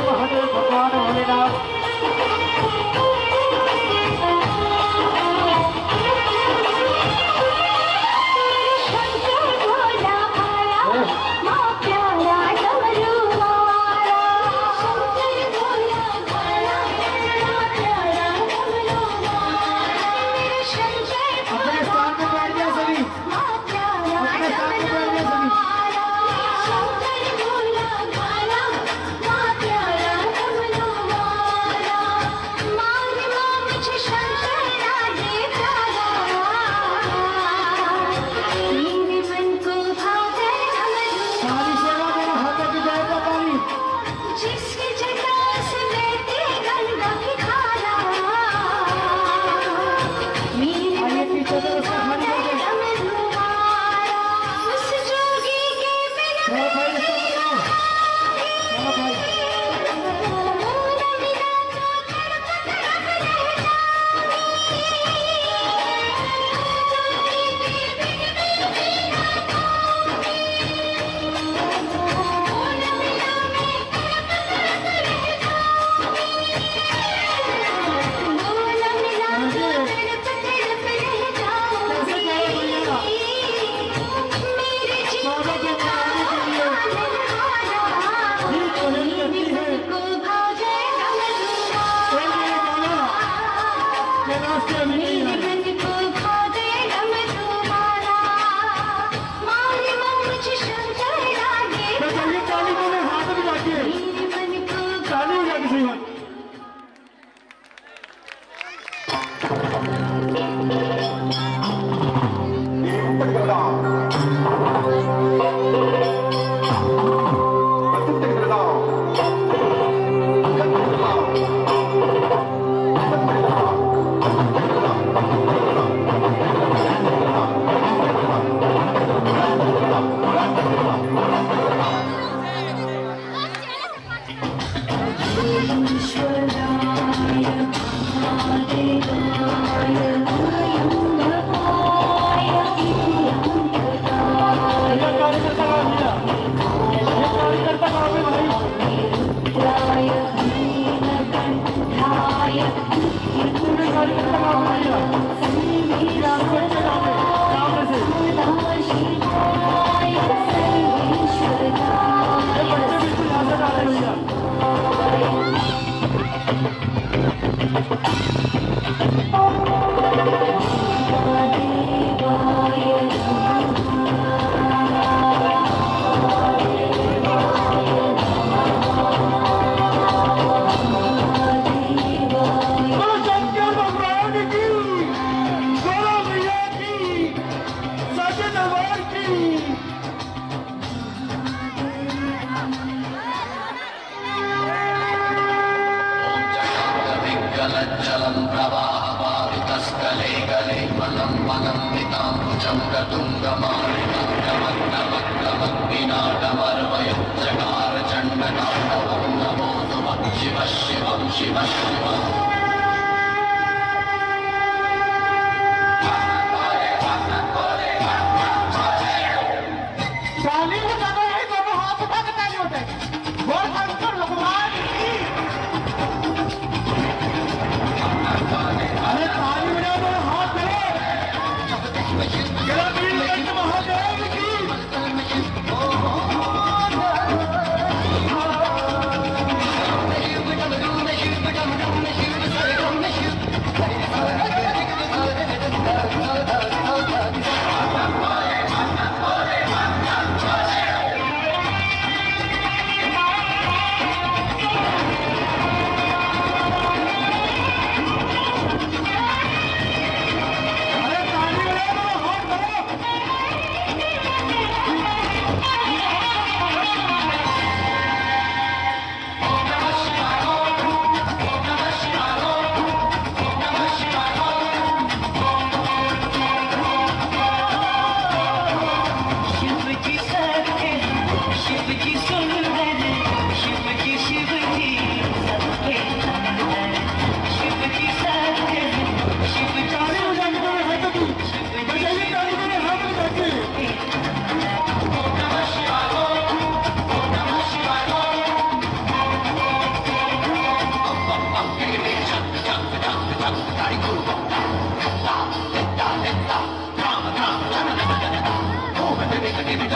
महादेव भगवान भोलेनाथ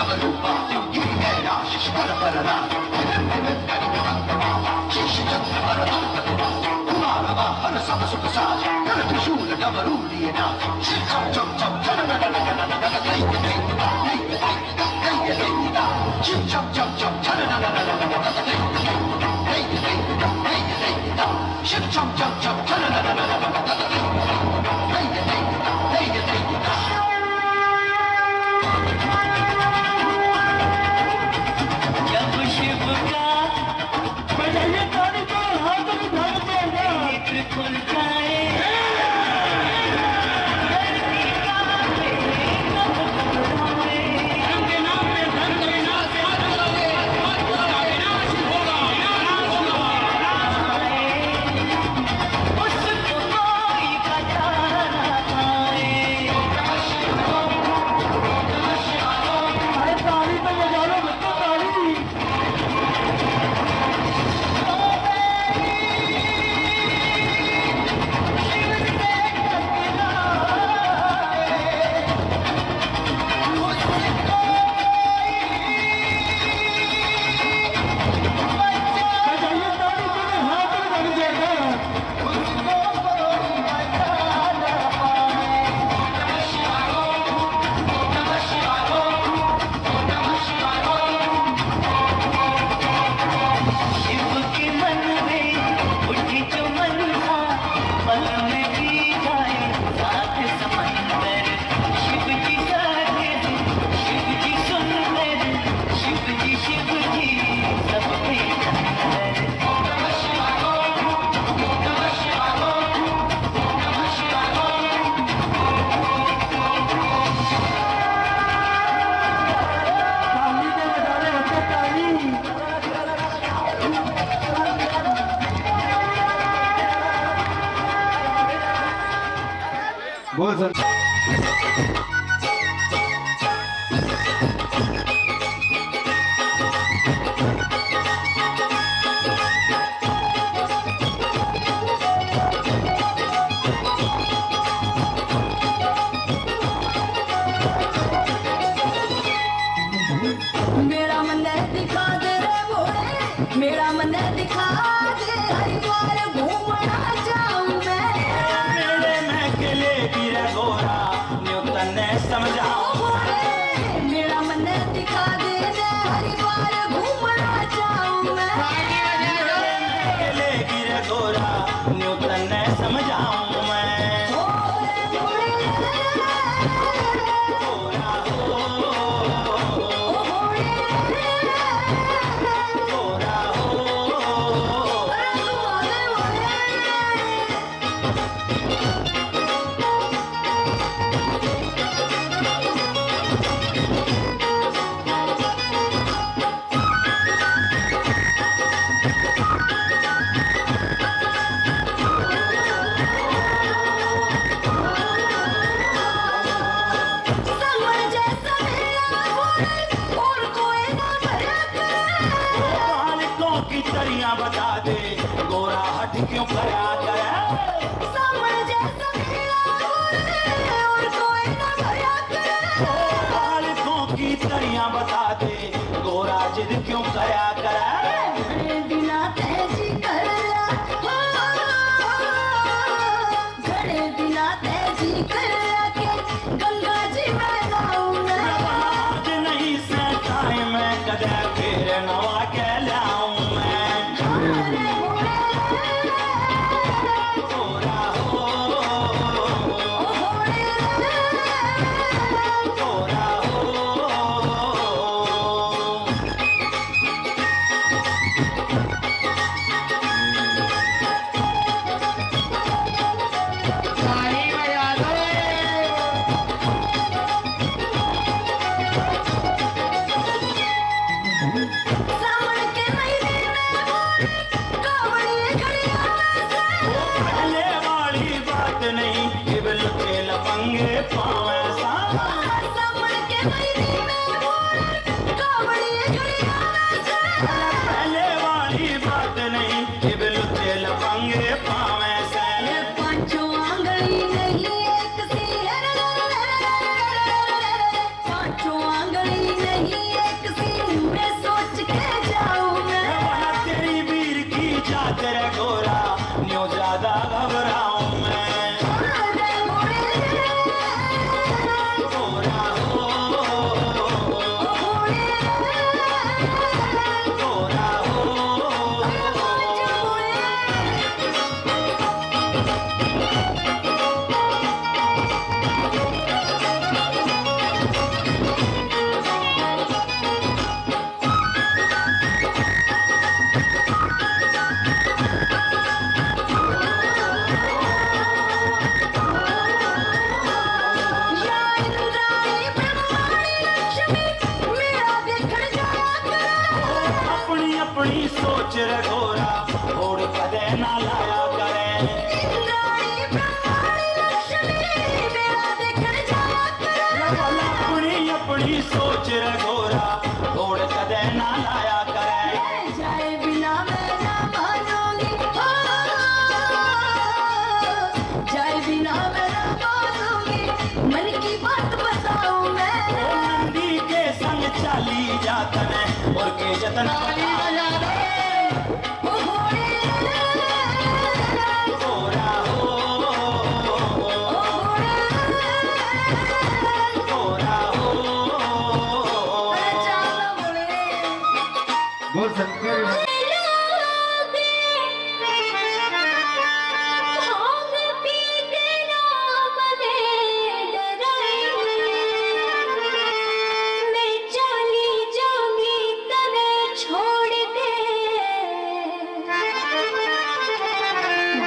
नवरूपा ये है आशीष पर परना शेष चंद्र वरदंतुमा कुमार वाहन सब सुख साज कर त्रिशूल डमरू लिए नाच शिव चम चम चम चल नग नग नग नग दै दै शिव चम चम चम चल नग नग नग नग दै शिव चम चम चम चल नग नग नग नग जब शिव का बजाइए ताली तो हाथ में धर देगा नेत्र खुल जाए अरे ताली तो बजा लो बच्चों ताली बजाइए ताली तो हाथ में धर देगा शिव के मन में उठी जो मनसा पल में पी जाए साथ समंदर शिव जी साथे शिव जी सुंदर शिव जी सब पे अंदर ताली तो बजा लो बच्चों ताली बोल सर मेरा मन दिखा दे रे भोले मेरा मन दिखा दे हरिद्वार घूमना जाऊं मैं मेरे महकले गिरा गोरा न्यूतन ने समझाओ ओ भोले मेरा मन दिखा दे रे हरिद्वार घूमना जाऊं मैं महकले गिरा गोरा न्यूतन ने समझाऊं मैं भोले भोले गोरा हो ओ भोले गोरा हो अरे भोले समर जैसा मेरा भोले और कोई ना भरा करे बालकों की तरियां बता दे गोरा हट क्यों करा करे समर जैसा मेरा भोले और कोई ना भरा करे बालकों की तरियां बता दे गोरा जिद क्यों करा करे घड़े बिना तेजी कर ला घड़े बिना तेजी कर ला के गंगा जी में नाऊं मैं आज नहीं सहताए मैं कदे फिर नवा के लाऊं मैं अरे भोले गोरा हो ओ भोले गोरा हो सावन के महीने में भोले कावड़ी घड़िया में से पहले वाली बात नहीं कि लुटे लपंगे पावे सा सावन के महीने में भोले कावड़ी घड़िया में से पहले वाली बात नहीं कि लुटे लपंगे पावे से ये पांचों आंगली नहीं एक सी पांचों आंगली नहीं सोच रे घोरा घोड़ कदे ना लाया करे रानी ब्रह्माणी लक्ष्मी मेरा देखण जाया करे अपनी अपनी सोच रे घोरा घोड़ कदे ना लाया करे जाए बिना मैं ना मानूंगी जाए बिना मैं ना मानूंगी मन की बात बताऊं मैं नंदी के संग चाली जातन और के जतन ओ घोड़े घोरा हो ओ घोड़े घोरा हो अरे चल घोड़े बोल शंकर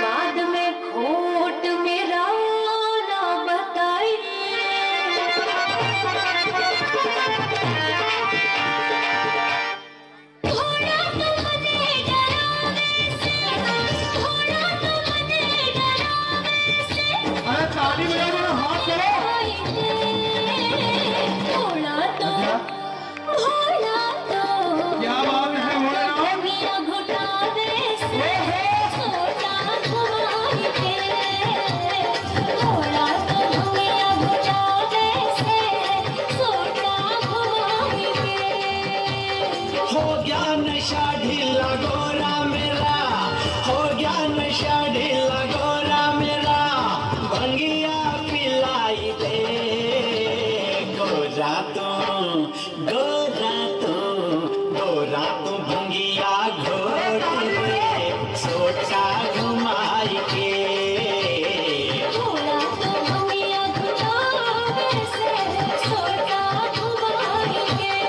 बाद में खोट मेरा ना बताई थोड़ा तो मने डरावे से थोड़ा तो मने डरावे से अरे ताली बजाओ हाथ करो थोड़ा तो क्या बात है भोलेनाथ मेरा घुटावे से सोचा घुमाई के थोड़ा तो मेरा घुटावे से सोचा घुमाई के हो गया नशा ढीला गोरा मेरा हो गया नशा ढीला गोरा मेरा भंगिया पिलाई दे गोरा तो भंगिया घोट दे सोचा घुमाई के थोड़ा तो मेरा घुटावे से सोचा घुमाई के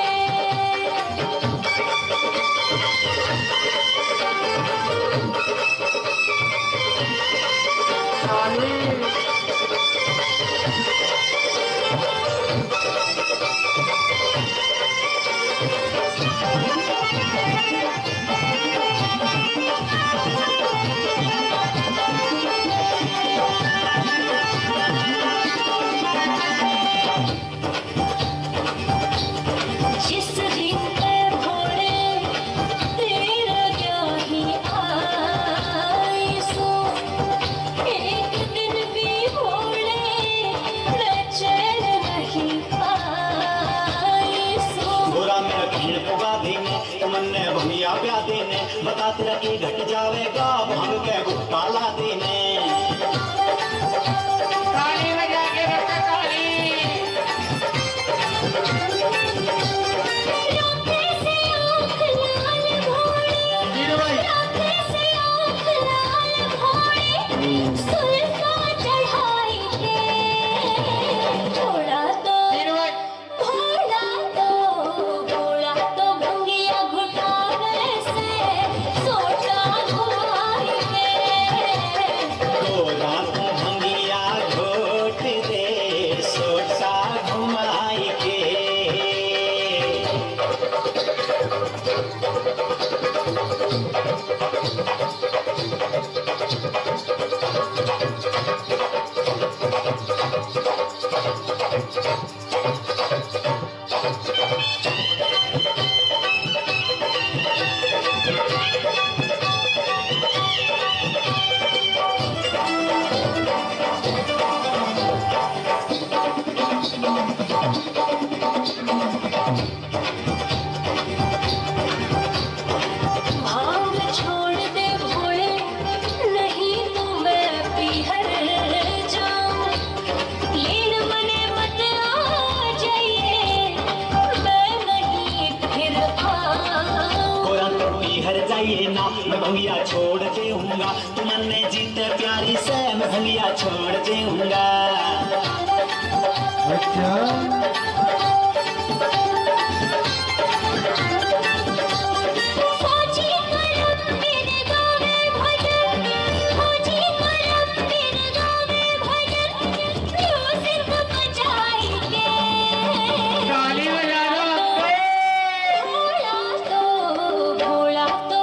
जिस दिन पे भोले तेरा क्या ही आई सो एक दिन भी भोले मैं चैन नहीं पाई सो गोरा मेरा खीण पुगा देने तुमने भंगिया प्या देने बता तेरा की घट जावेगा भांग के गुप्ता ला देने ताली बजा के रखा ताली राधे से आँख लाल घोड़े राधे से आँख लाल घोड़े सुल्फा चढ़ाई के थोड़ा तो भंगिया घुटावे से सोचा घुमाई के गोरा तो भंगिया घोट दे सोचा घुमाई के भांग छोड़ दे भोले नहीं तो मैं पीहर जाऊं लीन मने मत आ जाइए मैं नहीं फिर आऊं गोरा तो हर जाइए ना मैं भंगिया छोड़ देऊंगा तुमने जीते प्यारी से मैं भंगिया छोड़ देऊंगा अच्छा फौजी करम मेरे गावे भजन फौजी करम मेरे गावे भजन म्यूजिक बजाई के ताली बजा लो भोला तो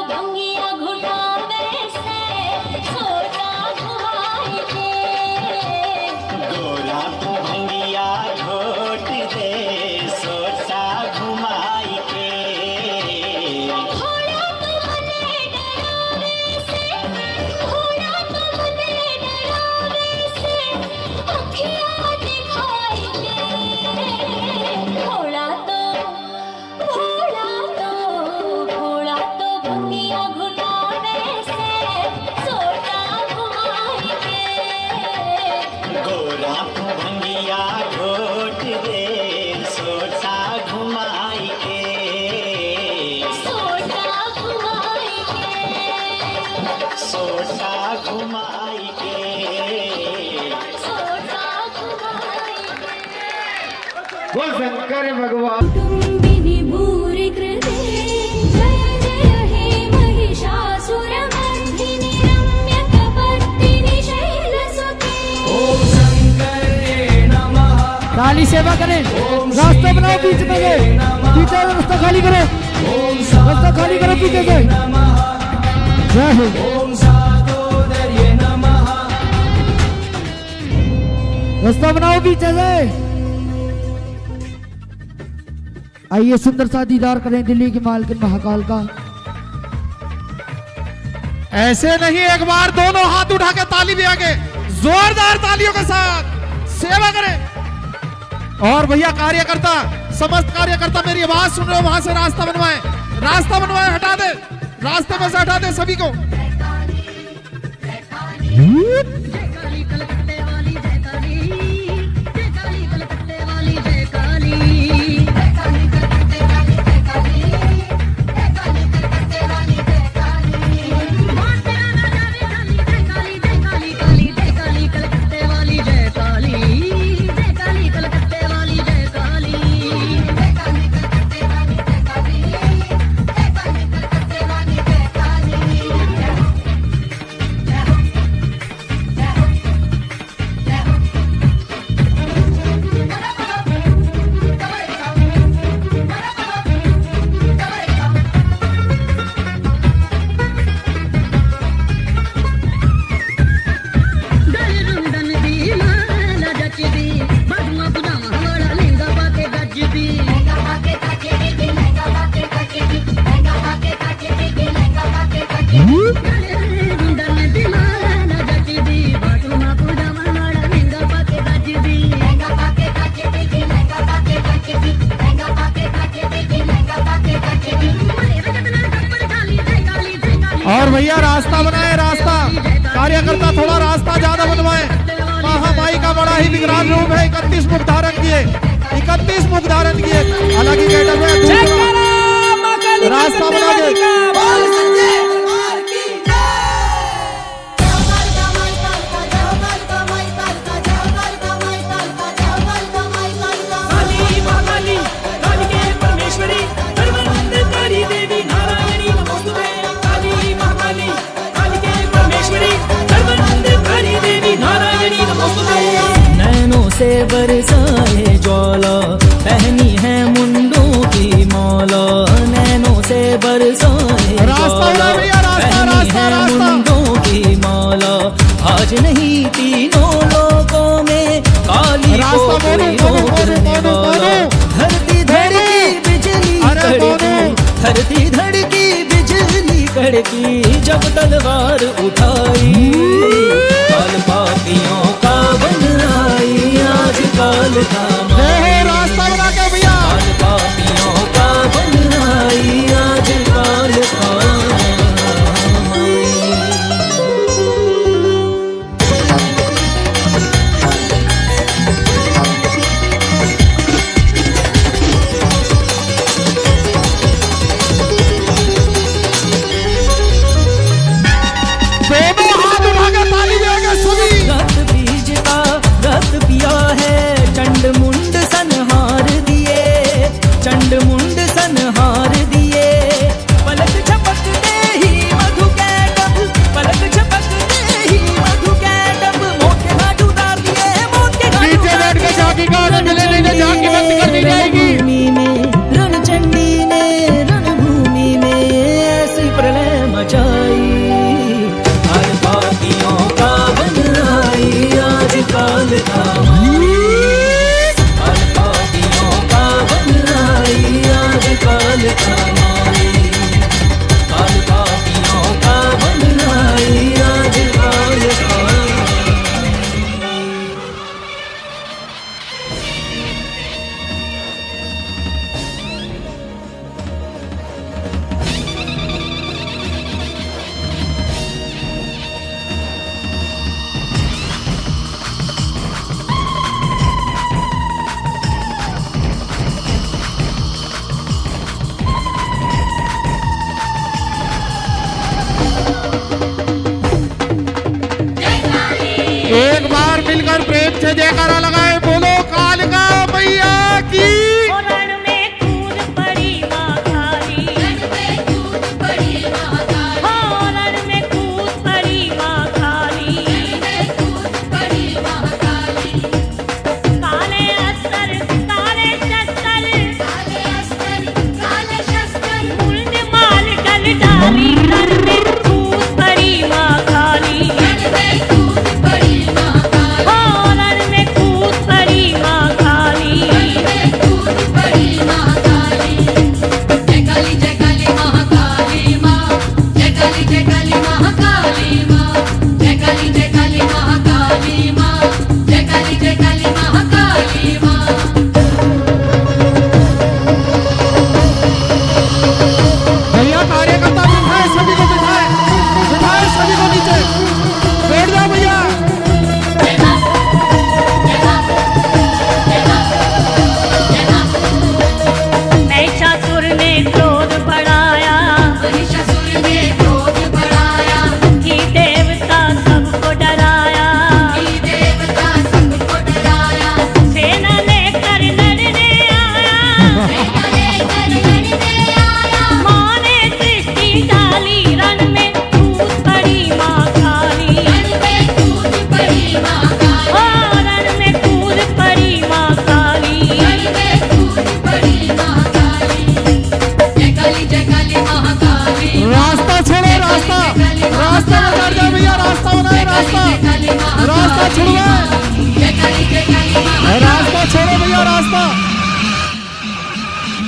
बोल शंकर भगवान। कुटुम्बिनि भूरि कृते जय जय हे महिषासुरमर्दिनि रम्यकपर्दिनि शैलसुते। काली सेवा करें, रास्ता बनाओ बीच में से, पीछे रास्ता खाली करो, रास्ता खाली करो पीछे से। जय हो। रास्ता बनाओ पीछे से। आइए सुंदर सा दीदार करें दिल्ली के मालकिन महाकाल का। ऐसे नहीं, एक बार दोनों हाथ उठा के ताली भी आगे, जोरदार तालियों के साथ सेवा करें। और भैया कार्यकर्ता, समस्त कार्यकर्ता मेरी आवाज सुन रहे हो, वहां से रास्ता बनवाएं, रास्ता बनवाएं, हटा दे, रास्ते में से हटा दे सभी को। और भैया रास्ता बनाए, रास्ता कार्यकर्ता थोड़ा रास्ता ज्यादा बनवाए। महामाई का बड़ा ही विकराल रूप है, 31 मुख धारण किए, 31 मुख धारण किए, हालांकि गेटअप है, रास्ता बना दे। नैनों से बरसाए ज्वाला, पहनी है मुंडों की मौला। नैनों से बरसाए ज्वाला, पहनी है मुंडों की मौला। आज नहीं तीनों लोगों में काली को कोई रोकने वाला। धरती धड़की बिजली कड़की, धरती धड़की बिजली कड़की, जब तलवार उठाई काल पापियों का बन आई आज काल का रास्ता बना के भैया, काल पापियों का बन आई आज काल का। रक्त बीज का रक्त पिया है, चंड मुंड संहार दिए, चंड मुंड संहार दिए। पलक झपकते ही मधु कैटब, पलक झपकते ही मधु कैटब, मौत के घाट उतार दिए, मौत के घाट उतार दिए। रणभूमि में रणचंडी ने, रणभूमि में ऐसी प्रलय मचाई, काल पापियों का बन आई आज काल का। काल पापियों का बन आई आज काल का माई, काल पापियों का बन आई आज काल का। एक बार मिलकर प्रेम से जयकारा लगाए, बोलो कालिका मैया की।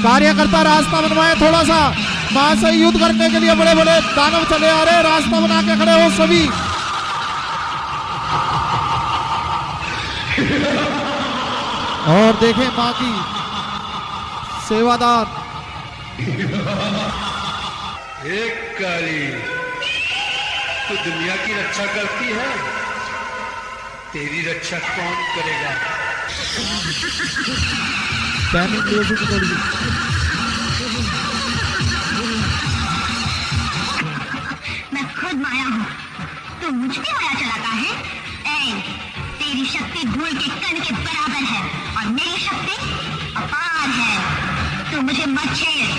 कार्यकर्ता रास्ता बनवाए थोड़ा सा, मां से युद्ध करने के लिए बड़े बड़े दानव चले आ रहे, रास्ता बना के खड़े हो सभी। और देखें मां की सेवादार। एक काली, तू दुनिया की रक्षा करती है, तेरी रक्षा कौन करेगा? मैं खुद माया हूँ, तू मुझ पे माया चलाता है? तेरी शक्ति धूल के कण के बराबर है और मेरी शक्ति अपार है। तू मुझे मत छेड़।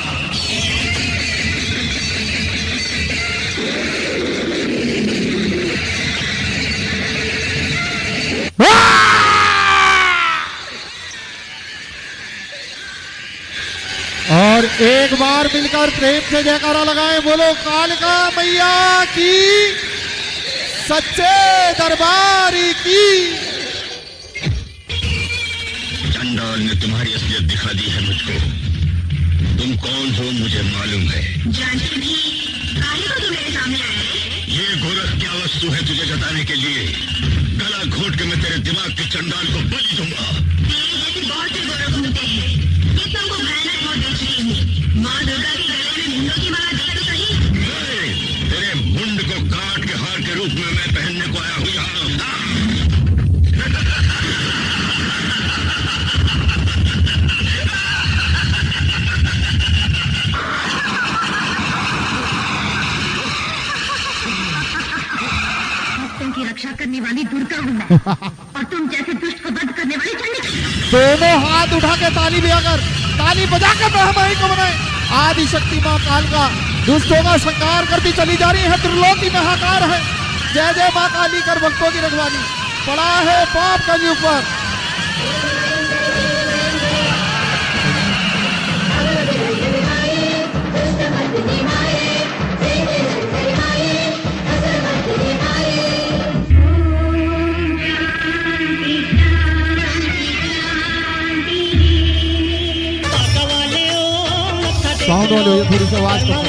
और एक बार मिलकर प्रेम से जयकारा लगाएं, बोलो कालिका मैया की, सच्चे दरबारी की। चंडाल ने तुम्हारी असलियत दिखा दी है मुझको। तुम कौन हो मुझे मालूम है। जानते भी काहे को तुम मेरे सामने आए? ये गोरख क्या वस्तु है तुझे जताने के लिए? गला घोट के मैं तेरे दिमाग के चंडाल को बलि दूंगा। तेरे जैसे बहुत से गोरख घूमते हैं, ये तुमको भयानक मौत देख रही हूँ। माँ दुर्गा के गले में मुंडों की माला दे तो सही। तेरे मुंड को काट के हार के रूप में मैं पहनने को आया हूँ यहाँ। की रक्षा करने वाली दुर्गा हूँ मैं और तुम जैसे दुष्ट को वध करने वाली चंडी। दोनों हाथ उठा के ताली बजा कर महामाई को बनाए। आदि शक्ति मां कालिका दुष्टों का संहार करती चली जा रही है, त्रिलोकी में हाहाकार है। जय जय मां काली कर भक्तों की रखवाली। पड़ा है पाप कलयुग पर। साउंड वाले हो, थोड़ी सी आवाज करो।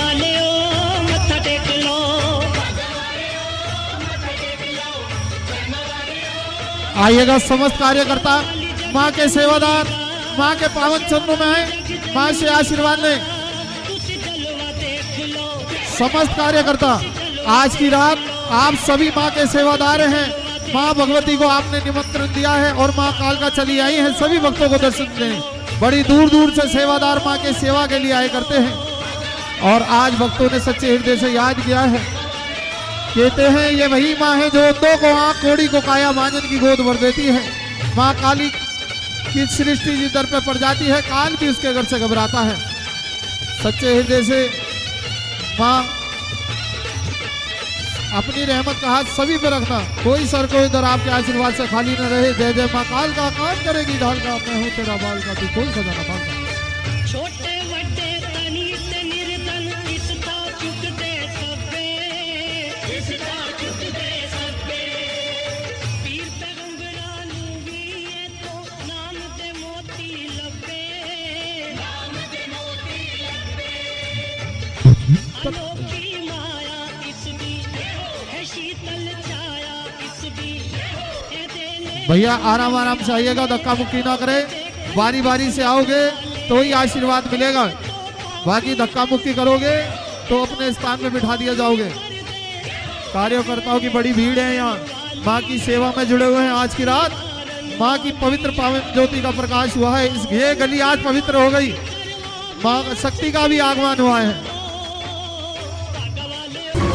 आइएगा समस्त कार्यकर्ता, मां के सेवादार, मां के पावन चरणों में आए, मां से आशीर्वाद लें। समस्त कार्यकर्ता, आज की रात आप सभी मां के सेवादार हैं। मां भगवती को आपने निमंत्रण दिया है और मां कालिका चली आई है सभी भक्तों को दर्शन दें। बड़ी दूर दूर से सेवादार मां के सेवा के लिए आए करते हैं और आज भक्तों ने सच्चे हृदय से याद किया है। कहते हैं ये वही मां है जो अंधों को आंख, कोढ़ी को काया, मांझन की गोद भर देती है। मां काली की सृष्टि जिस दर पे पड़ जाती है, काल भी उसके घर से घबराता है। सच्चे हृदय से मां अपनी रहमत का हाथ सभी पे रखना, कोई सर कोई दर आपके आशीर्वाद से खाली न रहे। जय जय मां काल का, काम करेगी ढाल का, मैं हूं तेरा बाल का, तू खोल खजाना बाल का। छोटे वड्डे तनी ते निर्धन इसका चुक दे सबे, इसका चुक दे सबे। पीर पैगंबरा नू भी ये तो नाम दे मोती लबे, नाम दे मोती लबे। अनोखी माया इसकी है, शीतल छाया इसकी। भैया आराम आराम से आइएगा, धक्का मुक्की ना करे। बारी बारी से आओगे तो ही आशीर्वाद मिलेगा, बाकी धक्का मुक्की करोगे तो अपने स्थान में बिठा दिया जाओगे। कार्यकर्ताओं की बड़ी भीड़ है यहाँ, माँ की सेवा में जुड़े हुए हैं। आज की रात माँ की पवित्र पावन ज्योति का प्रकाश हुआ है। इस ये गली आज पवित्र हो गई, माँ शक्ति का भी आगमन हुआ है।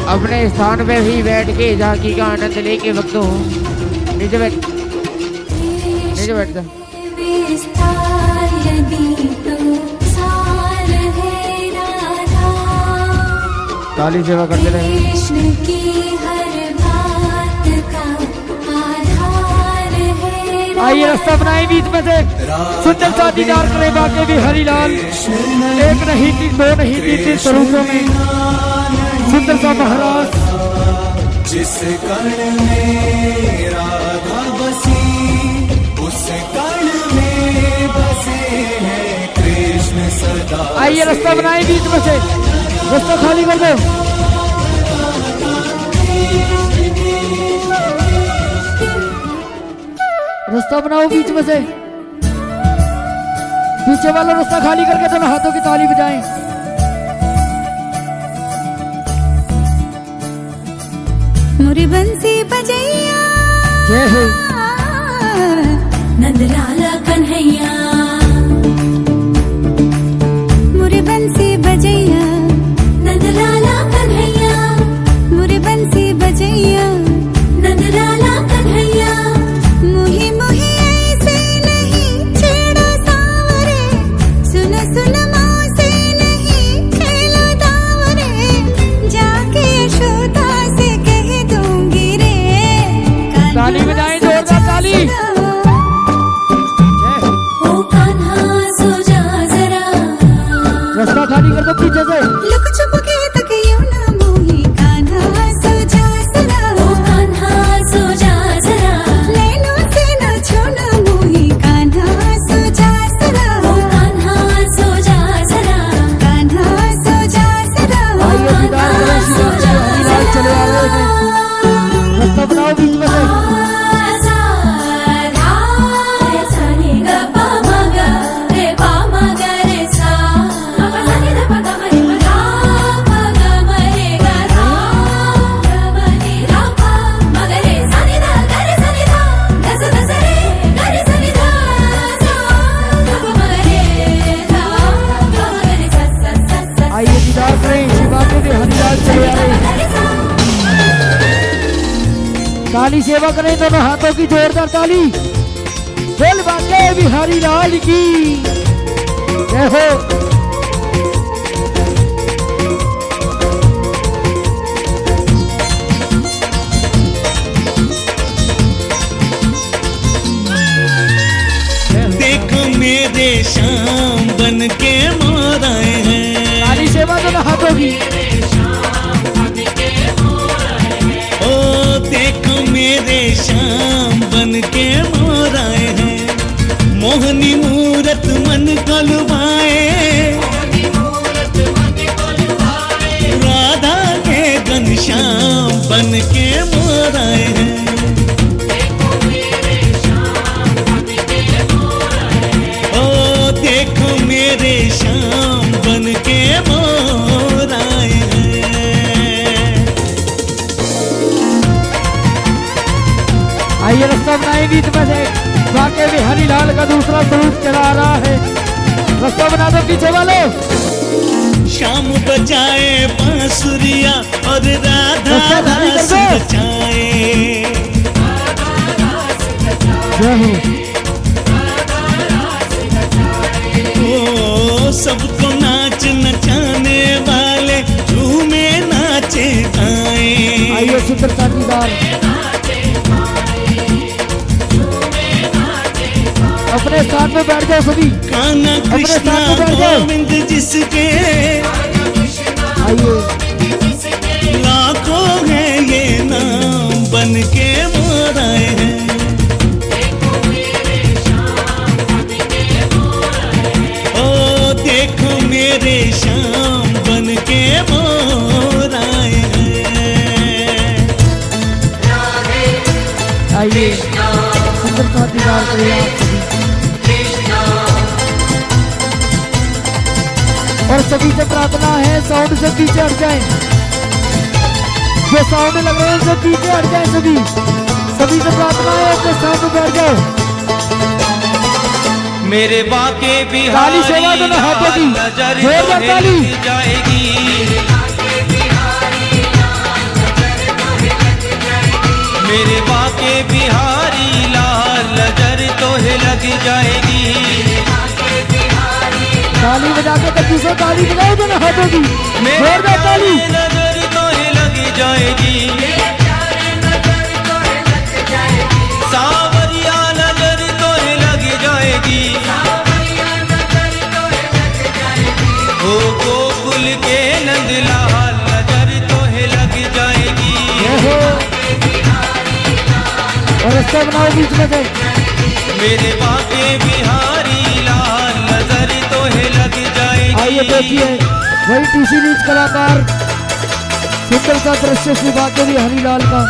अपने स्थान पे भी बैठ के झांकी का आनंद लेके भक्तों नीचे बैठ जा। विस्तार यदि तू सार है राधा, ताली सेवा करते रहे। कृष्ण की हर बात का आधार है। आइए रास्ता बनाए बीच में से, सुंदर सा दीदार करे बाके भी हरिलाल। एक नहीं तीन, दो नहीं तीन स्वरूपों में सुंदर सा महाराज। जिस कर्ण में राधा बसी, उस कर्ण में बसे हैं कृष्ण आइए रास्ता बनाए बीच में से, रास्ता खाली कर दो। रास्ता बनाओ बीच में से, पीछे वाला रास्ता खाली करके दोनों हाथों की ताली बजाएं। मुरी बंसी बजैया जय हो नंदलाला कन्हैया, मुरी बंसी बजैया नंदलाला कन्हैया, मुरी बंसी बजैया नंदलाला कन्हैया। मुही मुही ऐसे नहीं छेड़ो सावरे, सुनो सुनो मौसे नहीं खेलो दावरे, जाके यशोदा से कह दूंगी रे। ताली बजाएं, जोरदार ताली। ओ कान्हा सो जा जरा, रास्ता खाली कर दो पीछे से। लुक छुप के तकियो ना मोही, कान्हा सो जा जरा, ओ कान्हा सो जा जरा, नैनों से ना छोना मोही, कान्हा सो जा जरा, ओ कान्हा सो जा जरा, कान्हा सो जा जरा, ओ आइए दीदार करें कान्हा सो श्री जा हरिलाल चले आ रहे हैं। रास्ता बनाओ बीच में से। आइए दीदार करें शिवा के भी हरिलाल चले आ रहे हैं। ताली सेवा करें दोनों हाथों की, जोरदार ताली। बोल बाटे बिहारी लाल की जय हो। देखो मेरे शाम बन के मोर आए हैं, ताली सेवा दोनों हाथों की। ओ देखो मेरे शाम बन के मोर आए हैं, मोहनी मूरत मन को लुभाए, राधा के घनश्याम बन के मोर आए हैं। ओ देखो मेरे शाम बन के मोर आए हैं। आइए रास्ता बनाए बीच में से। वाकई में हरिलाल का दूसरा स्वरूप चला रहा है। रास्ता बना दो पीछे वालों। शाम बजाए बांसुरिया और राधा रास्ता खाली कर रास दो। बचाए, जय हो। ओ सबको नाच नचाने वाले झूमे नाचे आए। आइए सुंदर साथीदार, अपने स्थान पे बैठ जाओ सभी। कान्हा कृष्णा साथ में बैठ जाओ। गोविंद जिसके आइए लाखों है ये नाम बन के मोर आए हैं। ओ देखो मेरे शाम बन के मोर आए हैं। आइए सुंदर साथीदार करिए आप सभी। और सभी से प्रार्थना है साउंड से पीछे हट जाएं, जो साउंड लग रहे हैं उनसे पीछे हट जाएं सभी। सभी से प्रार्थना है अपने स्थान पे बैठ जाओ। मेरे बाके ताली सेवा दोनों हाथों की, जोरदार ताली। जाएगी, मेरे बाके बिहारी लाल नजर तो लग जाएगी। ताली बजा के तभी से ताली बजाओ दोनों हाथों की, जोरदार ताली। नजर तो लग जाएगी, सावरिया नजर तो लग जाएगी। ओ गोकुल के नंदलाल नजर तो लग जाएगी। और रास्ता बनाओ बीच में से। मेरे बाके बिहारी लाल नजर तो लग जाएगी। ये देखिए वही टीसी नीच कलाकार सुंदर सा दृश्य श्री भाग्यवी हरिलाल का।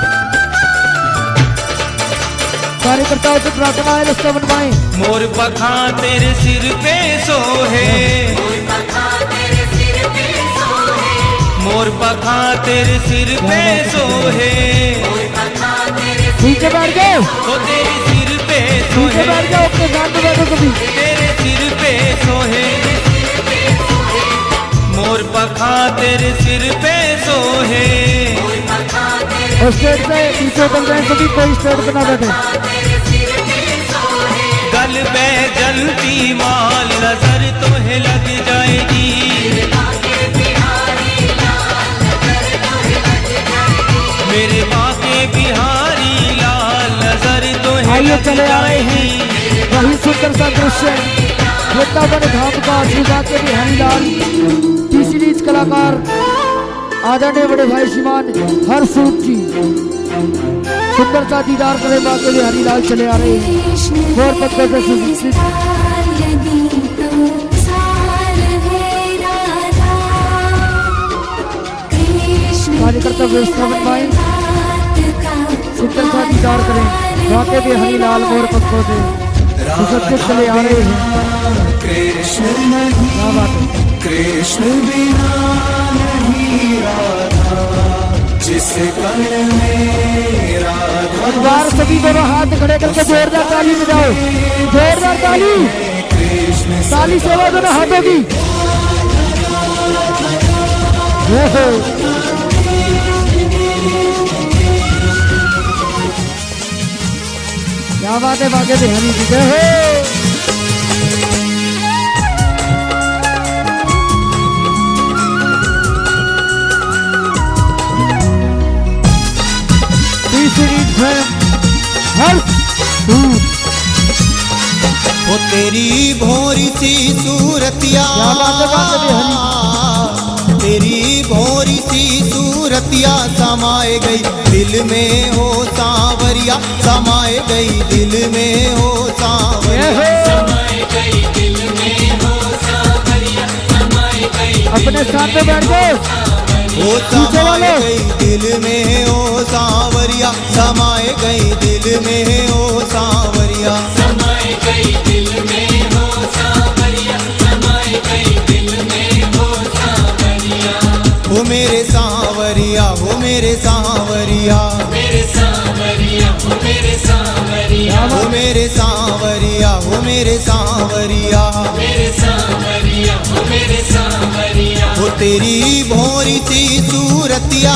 कार्यकर्ताओं से प्रार्थना है रास्ता बनवाएं। मोर पखा तेरे सिर पे सोहे, मोर पखा तेरे सिर पे सोहे, नीचे बैठ जाओ, तो तेरे सिर पे नीचे सोहे, बैठ जाओ, अपने साथ में बैठो कभी। तेरे सिर पे सोहे, मोर पखा तेरे सिर पे सोहे। और स्टेट से नीचे उतर जाए सभी, कोई स्टेट पे ना बैठे। गल पे जलती माल नजर तो है लग जाएगी, मेरे बाके बिहारी लाल नजर तो है आइए लग चले आ रहे हैं जाएगी। वही सुंदर सा दृश्य वृंदावन धाम का श्री भाग्यवी हरिलाल टी सीरीज कलाकार आदरणीय बड़े भाई श्रीमान हरसूद जी सुंदर सा दीदार करे भाग्यवी हरिलाल चले आ रहे हैं। और पत्थर से कार्यकर्ता व्यवस्था बनवाए, सुंदर सा दीदार करें भाग्यवी हरिलाल मोर पत्थरों से सुसज्जित चले आ रहे हैं। क्या बात है। कृष्ण बिना नहीं राधा, जिस कण में राधा। एक बार सभी दोनों हाथ खड़े करके जोरदार ताली बजाओ, जोरदार ताली, ताली सेवा दोनों हाथों की। क्या बात है भाग्यवी हरि जी जय हो। वो तेरी भोरी सी सूरतिया, तेरी भोरी सी सूरतिया समाए गई दिल में हो सांवरिया, समाए गई दिल में हो सांवरिया, समाए गई दिल में हो सांवरिया, समाए गई अपने साथ में बैठ गए वो समाए गई दिल में हो सांवरिया, समाए गई दिल में हो सांवरिया, समाए गई दिल में हो सांवरिया, समाए गई दिल में हो सांवरिया। हो मेरे सांवरिया, हो मेरे सांवरिया, मेरे सांवरिया, हो मेरे सांवरिया, हो मेरे सांवरिया, हो मेरे सांवरिया, मेरे सांवरिया, हो मेरे सांवरिया। हो तेरी भोरी सी सूरतिया,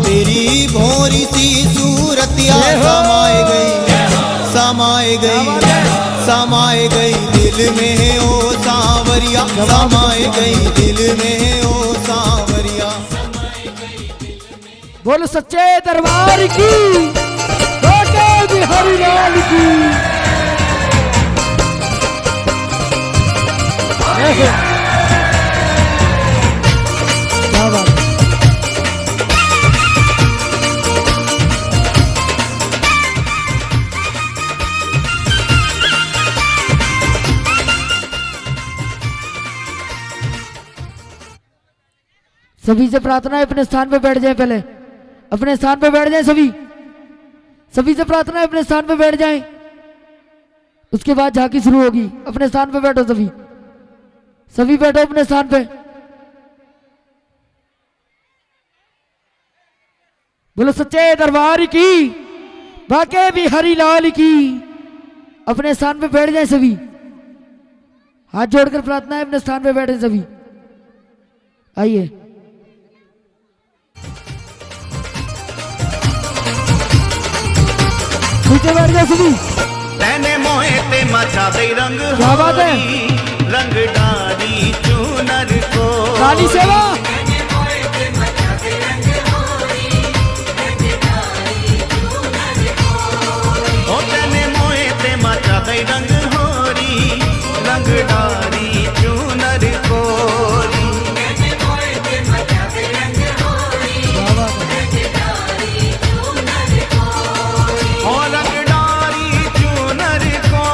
तेरी भोरी सी सूरतिया समाए गई, समाए गई, समाए गई दिल में ओ सांवरिया, समाए गई दिल में ओ सांवरिया। बोलो सच्चे दरबार की, भाग्यवी हरिलाल की। क्या बात। सभी से प्रार्थना है अपने स्थान पे बैठ जाएं, पहले अपने स्थान पे बैठ जाएं सभी, सभी से प्रार्थना है अपने स्थान पे बैठ जाएं, उसके बाद झांकी शुरू होगी। अपने स्थान पे बैठो सभी, सभी बैठो अपने स्थान पे। बोलो सच्चे दरबार की, भाग्यवी हरिलाल की। अपने स्थान पे बैठ जाएं सभी, हाथ जोड़कर प्रार्थना है अपने स्थान पे बैठे सभी। आइए नीचे बैठ जाओ सभी। तैने मोहे ते मचा दे रंग, क्या बात है। रंग डारी चूनर को, ताली सेवा। ओ तैने मोहे ते मचा दे रंग होरी, रंग डारी चूनर कोरी। ओ रंग डारी चूनर को,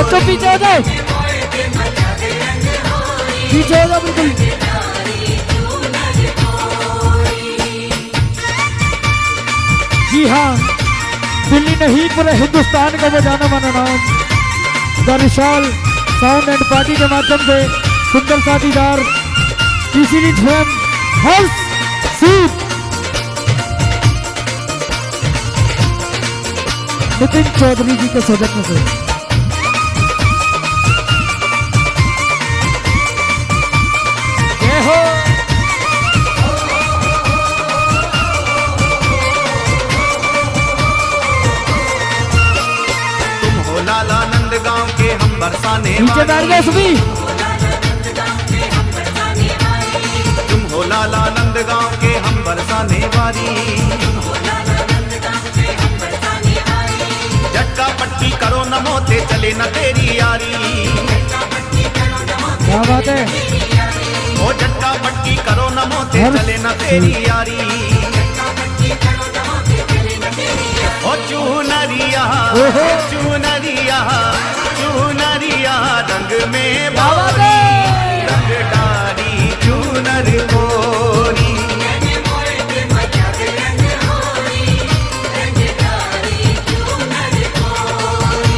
बच्चों पीछे हो जाओ, पीछे हो जाओ बिल्कुल। जी हाँ, दिल्ली नहीं पूरे हिंदुस्तान का बजाना माना नाम the Vishal sound and party के माध्यम से सुंदर साथीदार तीसरी स्वयं हर्ष सूद नितिन चौधरी जी के सौजन्य से। जय हो। तुम हो लाला नंद गांव के हम बरसाने नीचे बैठ गए सभी। तुम हो लाला नंद गांव के हम बरसाने वारी। झटका पट्टी करो न मोते चले न तेरी यारी। क्या बात है। ओ झटका पट्टी करो न मोते चले न तेरी यारी। ओ चूनरिया चूनरिया चूनरिया रंग में बारी रंग डारी चूनर गोरी।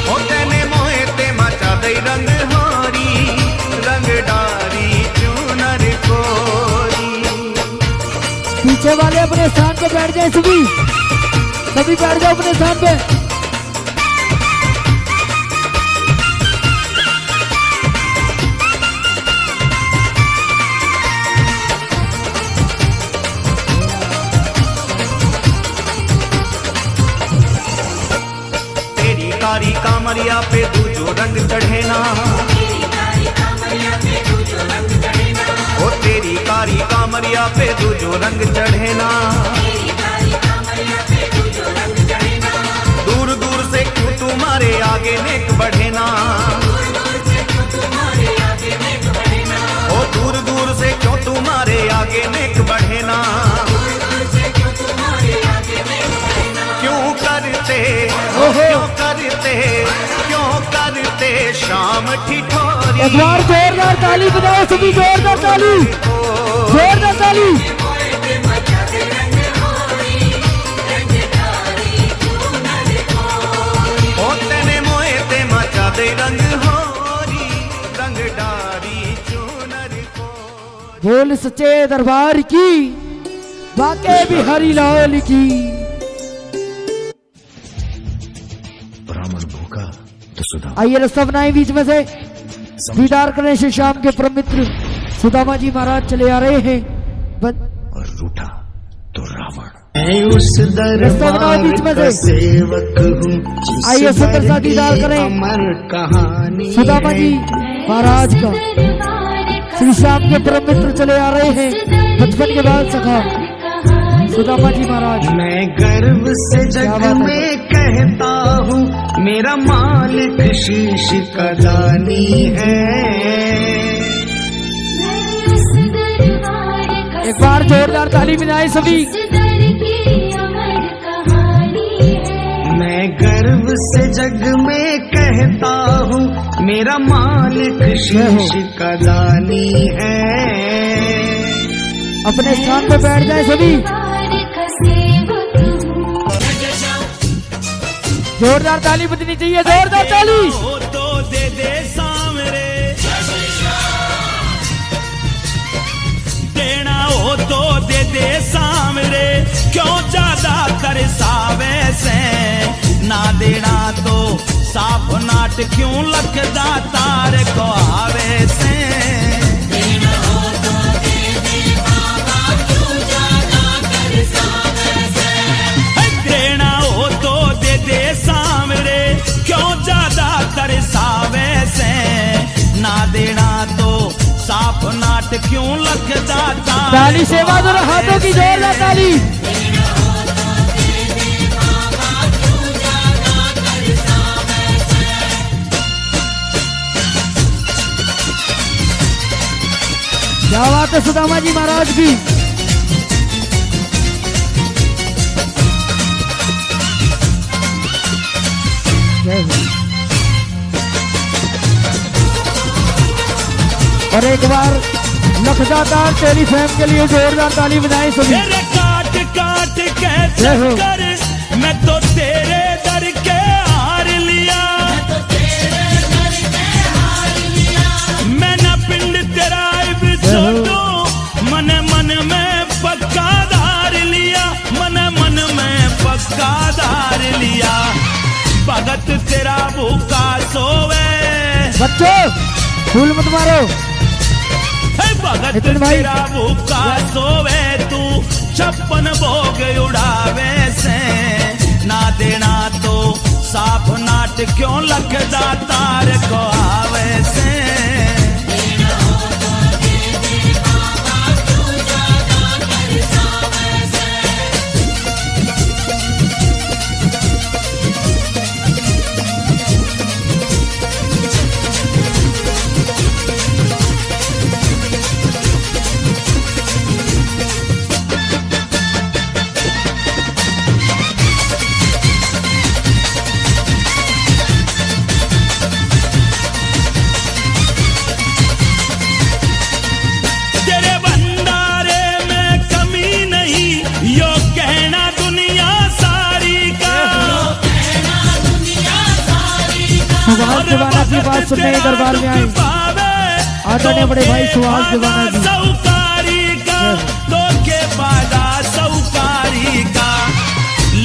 ओ तेने मोहे ते मचा दई रंग होरी रंग डारी चूनर गोरी। पीछे वाले अपने स्थान पे बैठ जाए सभी, सभी बैठ जाओ अपने स्थान पे। तेरी कारी कामरिया पे तू जो रंग चढ़े ना। ओ तेरी कारी कामरिया पे तू जो रंग चढ़े ना। दूर दूर से क्यों तुम्हारे आगे नेक बढ़े ना। ओ दूर दूर से क्यों तुम्हारे आगे नेक बढ़े ना। क्यों करते क्यों करते शाम ठिठोरी। एक बार जोरदार ताली बजाओ सभी, जोरदार ताली, जोरदार ताली। ओ तेने मोहे ते मचा दे रंग होरी रंग डारी चूनर को। बोल सच्चे दरबार की, वाकई बिहारी लाल की। ब्राह्मण भूखा तो सुधा आइए रास्ता बनाए बीच में से, दीदार करने से शाम के परम मित्र सुदामा जी महाराज चले आ रहे हैं। और रूठा तो रावण। मैं उस दरबार का सेवक हूँ। आइए सुंदर सा दीदार करें अमर कहानी सुदामा जी महाराज का। श्री श्याम के परम मित्र चले आ रहे हैं, बचपन के बाद सखा सुदामा जी महाराज। मैं गर्व से जग में कहता हूँ मेरा मालिक शीश का दानी है। एक बार जोरदार ताली बजाएं सभी। मैं गर्व से जग में कहता हूँ मेरा मालिक शीश का दानी है। अपने स्थान पे बैठ जाए सभी। जोरदार ताली बजनी चाहिए, जोरदार ताली। तो दे सामरे देना हो तो दे सामरे। क्यों ज्यादा कर सावे से ना देना तो साफ नाट क्यों लखदा तार को आवे से। देना हो तो दे बाबा क्यों ज्यादा कर सावे से। देना हो तो दे सामरे क्यों ज्यादा कर सावे से ना देना तो साफ नाट क्यों लखदा तार। ताली सेवा दो, हाथों की जोरदार ताली। क्या बात है सुदामा जी महाराज की। जय हो। और एक बार लखदातार टेलीफेम के लिए जोरदार ताली बजाएं सभी। तेरे काट काट के चक्कर मैं तो तेरे दर के हार लिया, मैं ना पिंड तेरा इब छोड़ू, मन मन में पक्का धार लिया, मन मन में पक्का धार लिया। भगत तेरा भूखा सोवे, बच्चों फूल मत मारो। भगत तेरा भूखा सोवे, तू 56 भोग उड़ावे से, ना देना तो साफ नाट क्यों लखदा तार को आवे से। सुभाष दीवाना की बात सुनने दरबार में आए आदरणीय बड़े भाई सुभाष दीवाना जी। सौकारी का तो के बादा सौकारी का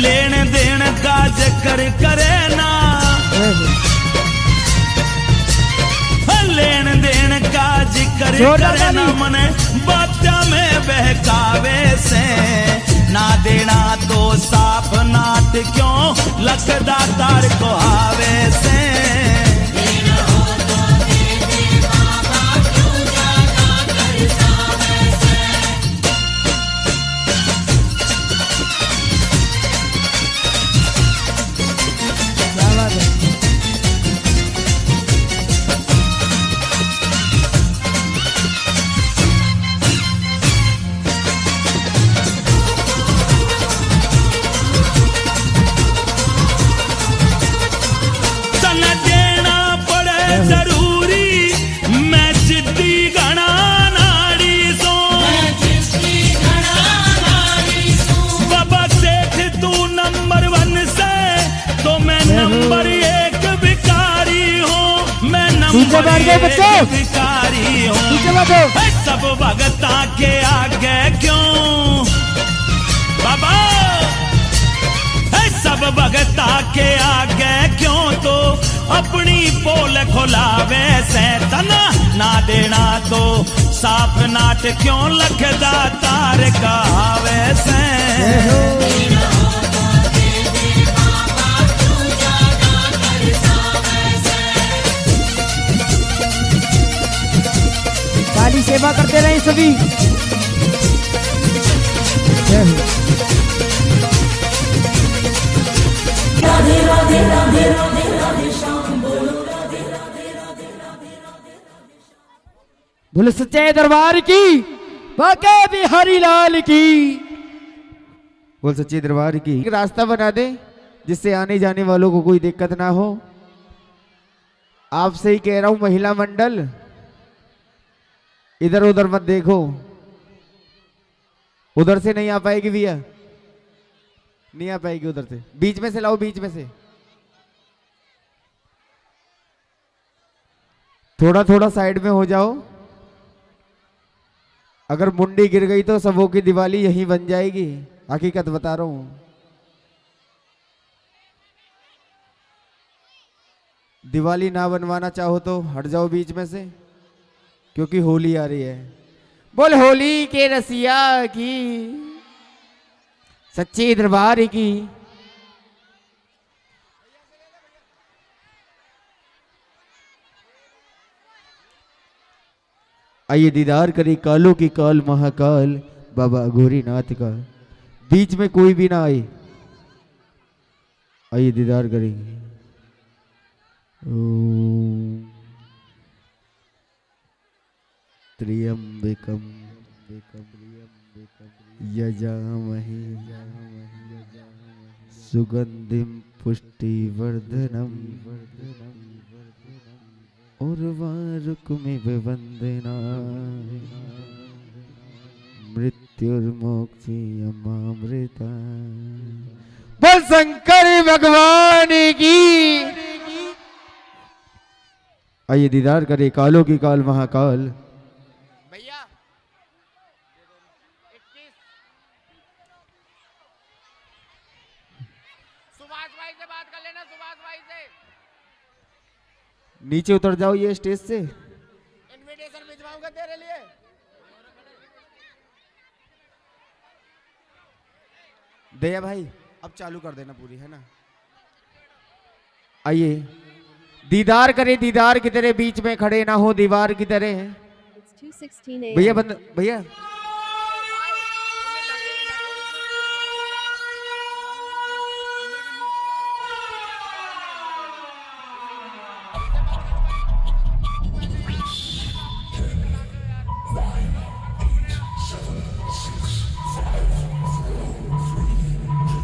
लेन देन का जिक्र करे ना, लेन देन का जिक्र करे ना, मने बात्या में बहकावे से, ना देना तो साफ नाट क्यों लखदा तार को आवे से। भिखारी हूँ सब भगता के आगे क्यों बाबा, सब भगता के आगे क्यों तो अपनी पोल खोलावे से, तना ना देना तो साफ नाट क्यों लखदा तार का आवे से। काली सेवा करते रहे सभी। राधे राधे राधे राधे राधे श्याम बोलो राधे राधे राधे राधे राधे। बोलो सच्चे दरबार की, बाके बिहारी लाल की। बोल सच्चे दरबार की। एक रास्ता बना दे जिससे आने जाने वालों को कोई दिक्कत ना हो। आपसे ही कह रहा हूं महिला मंडल, इधर उधर मत देखो, उधर से नहीं आ पाएगी भैया, नहीं आ पाएगी उधर से, बीच में से लाओ, बीच में से थोड़ा थोड़ा साइड में हो जाओ। अगर मुंडी गिर गई तो सबों की दिवाली यहीं बन जाएगी, हकीकत बता रहा हूं। दिवाली ना बनवाना चाहो तो हट जाओ बीच में से, क्योंकि होली आ रही है। बोल होली के रसिया की, सच्चे दरबार की। आइए दीदार करें कालों की काल महाकाल बाबा गौरीनाथ का। बीच में कोई भी ना आए, आइए दीदार करेंगे। ओम त्र्यंबकम यजामहे सुगंधिम पुष्टिवर्धनम उर्वारुकमिव वन्दना मृत्युर्मोक्षीयमामृता। बोल शंकर भगवान की। आइए दीदार करे कालों की काल महाकाल। भैया सुभाष भाई से बात कर लेना, सुभाष भाई से। नीचे उतर जाओ ये स्टेज से, इनविटेशन भिजवाऊंगा तेरे लिए। दया भाई अब चालू कर देना पूरी, है ना। आइए दीदार करे दीदार की तरह, बीच में खड़े ना हो दीवार की तरह। भैया भैया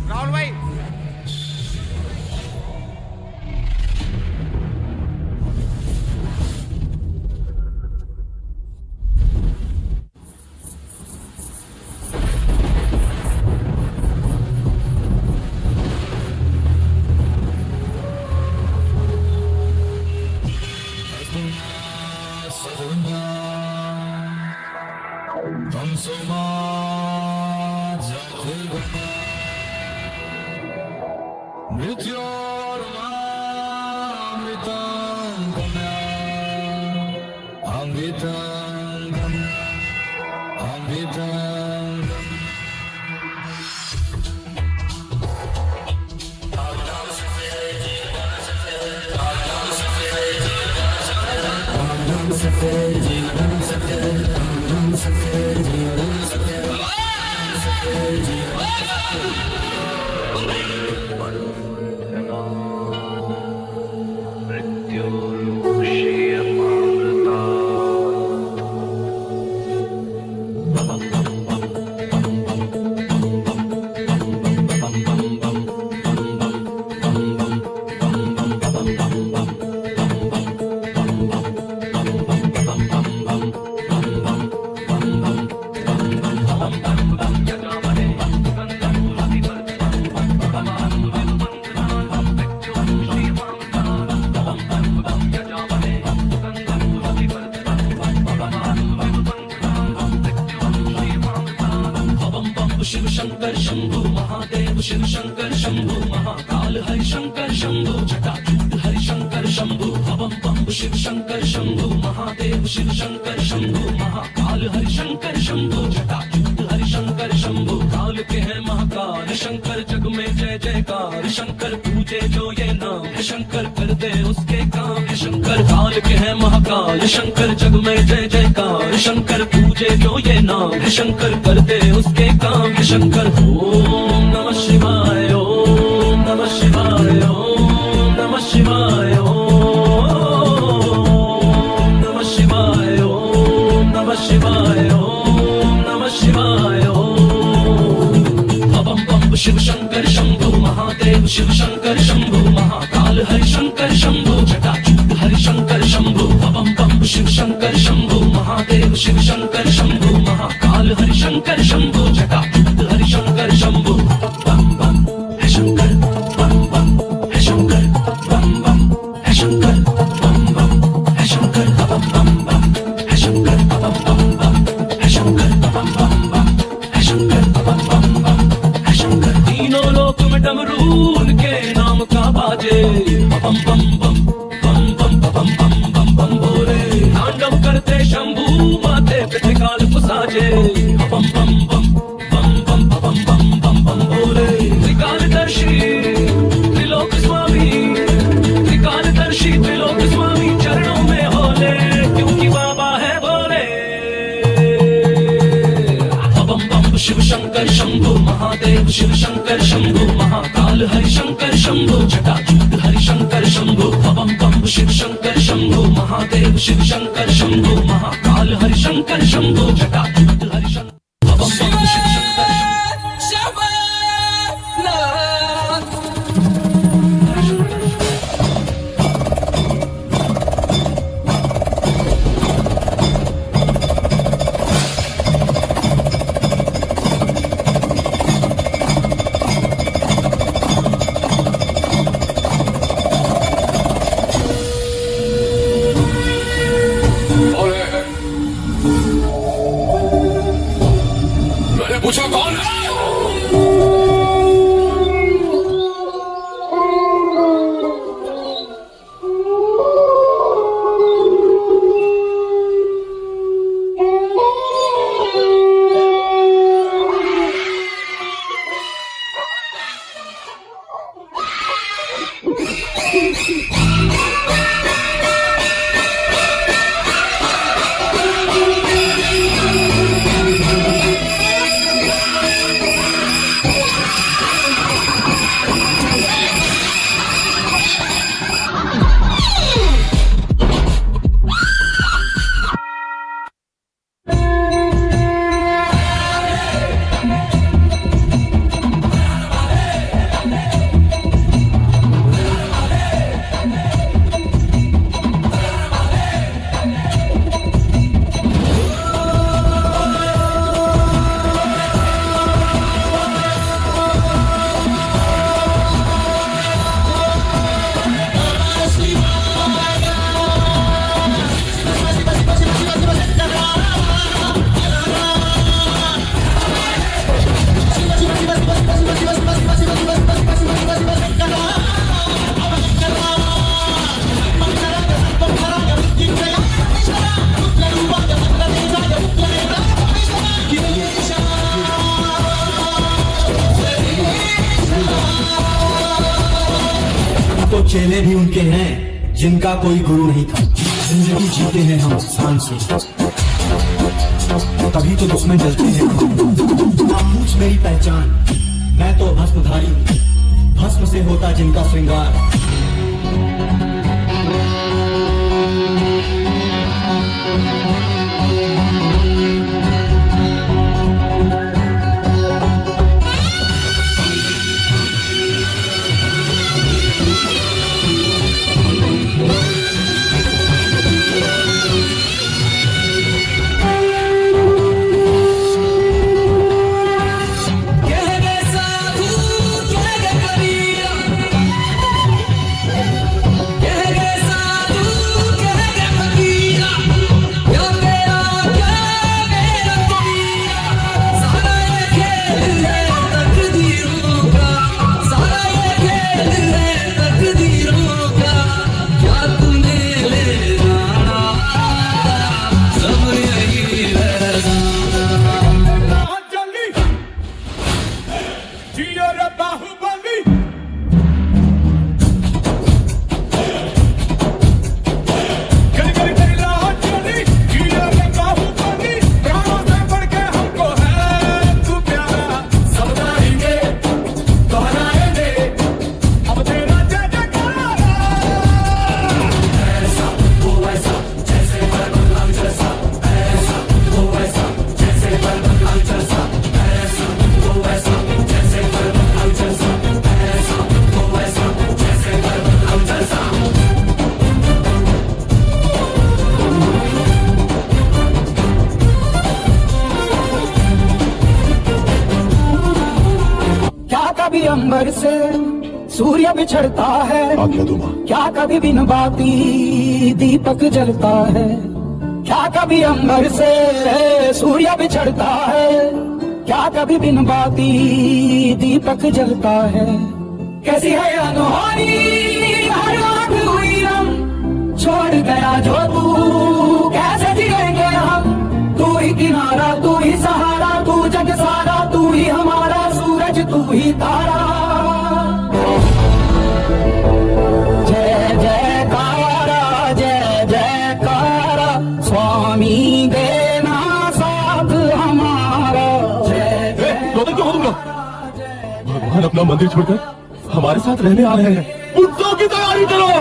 राहुल भाई शिव शंकर शंभु महादेव शिव शंकर शंभु महाकाल हरि शंकर शंभु जटाजूट हरि शंकर शंभु हवम बम शिव शंकर शंभु महादेव शिव शंकर शंभु महाकाल हरि शंकर शंभु जटाजूट हरि शंकर शंभु काल के हैं महाकाल शंकर जग में जय जयकार शंकर पूजे जो ये नाम है शंकर कर दे उसके काम है शंकर काल के हैं महाकाल शंकर जग में जय जयकार शंकर पूजे जो ये नाम है शंकर कर दे उसके काम है शंकर ओम नमः शिवाय ओम नमः शिवाय ओम नमः शिवाय ओम नमः शिवाय ओम नमः शिवाय ओम नमः शिवाय ओम बम शिव शंकर शंभु महादेव शिव शंकर शंभु महाकाल हरि शंकर शंभु जटाजूट हरि शंकर शंभु बम बम शिव शंकर शंभु महादेव शिव शंकर शंभु महाकाल हरि शंकर शंभु जटाजूट हरि शंकर शंभु बम बम है शंकर बम बम है शंकर बम बम है शंकर बम बम है शंकर बम बम बम है शंकर बम बम बम है शंकर बम बम बम है शंकर बम बम बम है शंकर तीनों लोक में डमरू उनके नाम का बाजे बम बम बम बम बम बम बम बम बम बोले तांडव करते शंभू माथे पे त्रिकाल को साजे बम बम बम बम बम बम बम बम बम बोले त्रिकालदर्शी त्रिलोक स्वामी त्रिकालदर्शी त्रिलोक स्वामी चरणों में होले क्योंकि बाबा है बोले बम बम शिव शंकर शंभु महादेव शिव शंकर शंभु महाकाल हरि शंकर शंभु जटाजूट हरि शंकर शंभु बम बम शिव शंकर शंभु महादेव शिव शंकर शंभु महाकाल हरि शंकर शंभु जटाजूट हरि शंकर बम बम शिव शंकर चेले भी उनके हैं जिनका कोई गुरु नहीं था। जिंदगी जीते हैं हम शान से, तभी तो दुश्मन जलते हैं। अब पूछ मेरी पहचान, मैं तो भस्मधारी हूँ, भस्म से होता जिनका श्रृंगार। अंबर से सूर्य बिछड़ता है, क्या कभी बिन बाती दीपक जलता है। क्या कभी अंबर से सूर्य बिछड़ता है, क्या कभी बिन बाती दीपक जलता है। कैसी है अनहोनी हर आँख हुई हम, छोड़ गया जो तू कैसे जिएंगे हम। तू ही किनारा, तू ही सहारा, तू जग सारा, तू ही हमारा सूरज, तू ही तारा। जय जयकारा, जय जयकारा, स्वामी देना साथ हमारा। जय जय। क्यों होगा? भगवान अपना मंदिर छोड़कर हमारे साथ रहने आ रहे हैं। उत्सव की तैयारी करो।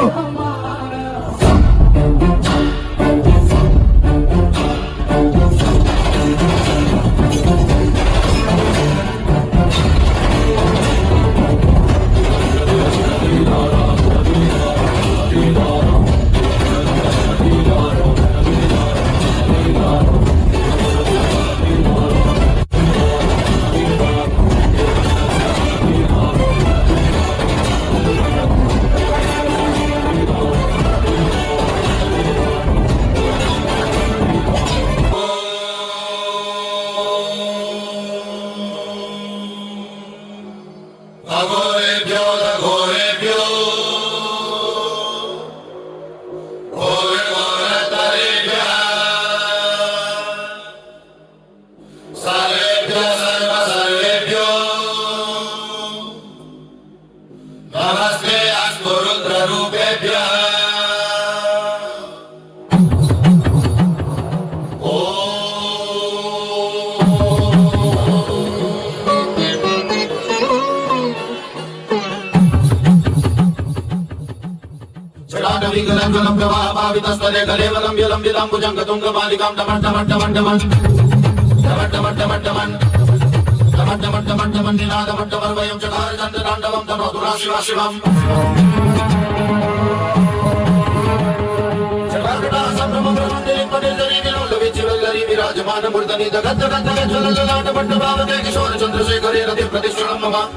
तले कलेवलम यलम विलम भुजंग तुंग बालिकाम टमन टमन टमन टमन टमन टमन टमन टमन टमन टमन टमन टमन निनाद मट्ट वर्वयं चकार चंद्र तांडवम तनोतुरा शिवा शिवम चकारटा संभ्रम ब्रह्मंडे पटेलरी विलोल विचिवल्लरी विराजमान मूर्धनि जगत जगत ज्वलल लाट पट्ट भावके किशोर चंद्रशेखरे रति प्रतिष्ठितम मम।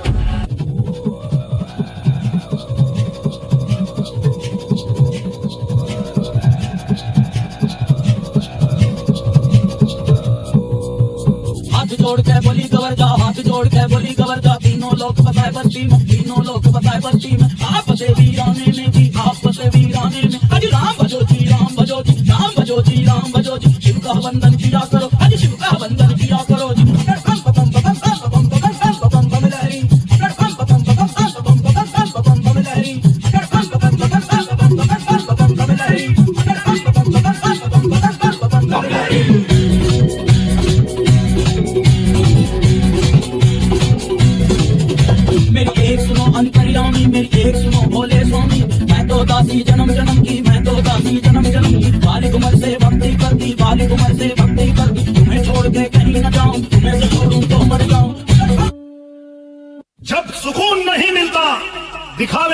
जोड़ के बोली कवर जा, हाथ जोड़ के बोली कवर जा। तीनों लोग बताए बस्ती में, तीनों लोग बताए बस्ती में। आप से वीराने में जी, आप से वीराने में। अज राम भजो जी, राम भजो जी, राम भजो जी, राम भजो जी। शिव का वंदन किया करो, अज शिव का वंदन किया करो जी। लहरी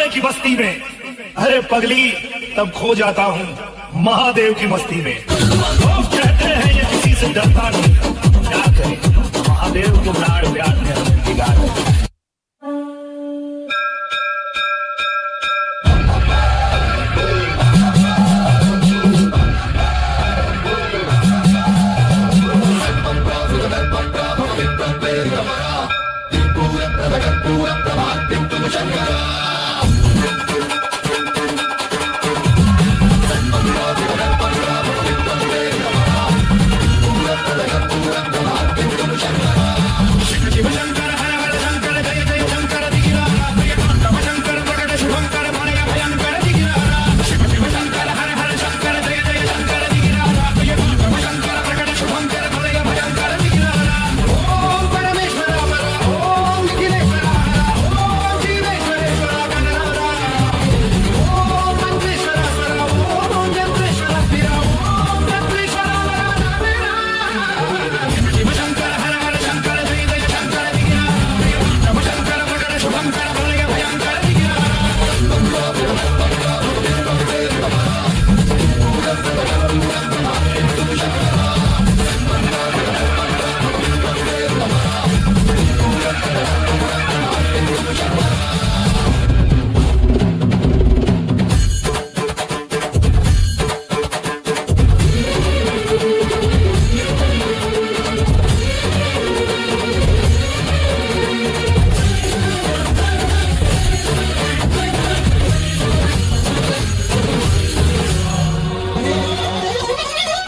वाले की बस्ती में, अरे पगली तब खो जाता हूँ महादेव की मस्ती में। लोग कहते हैं ये किसी से डरता नहीं, क्या करें महादेव को लाड़ प्यार में हम बिगाड़।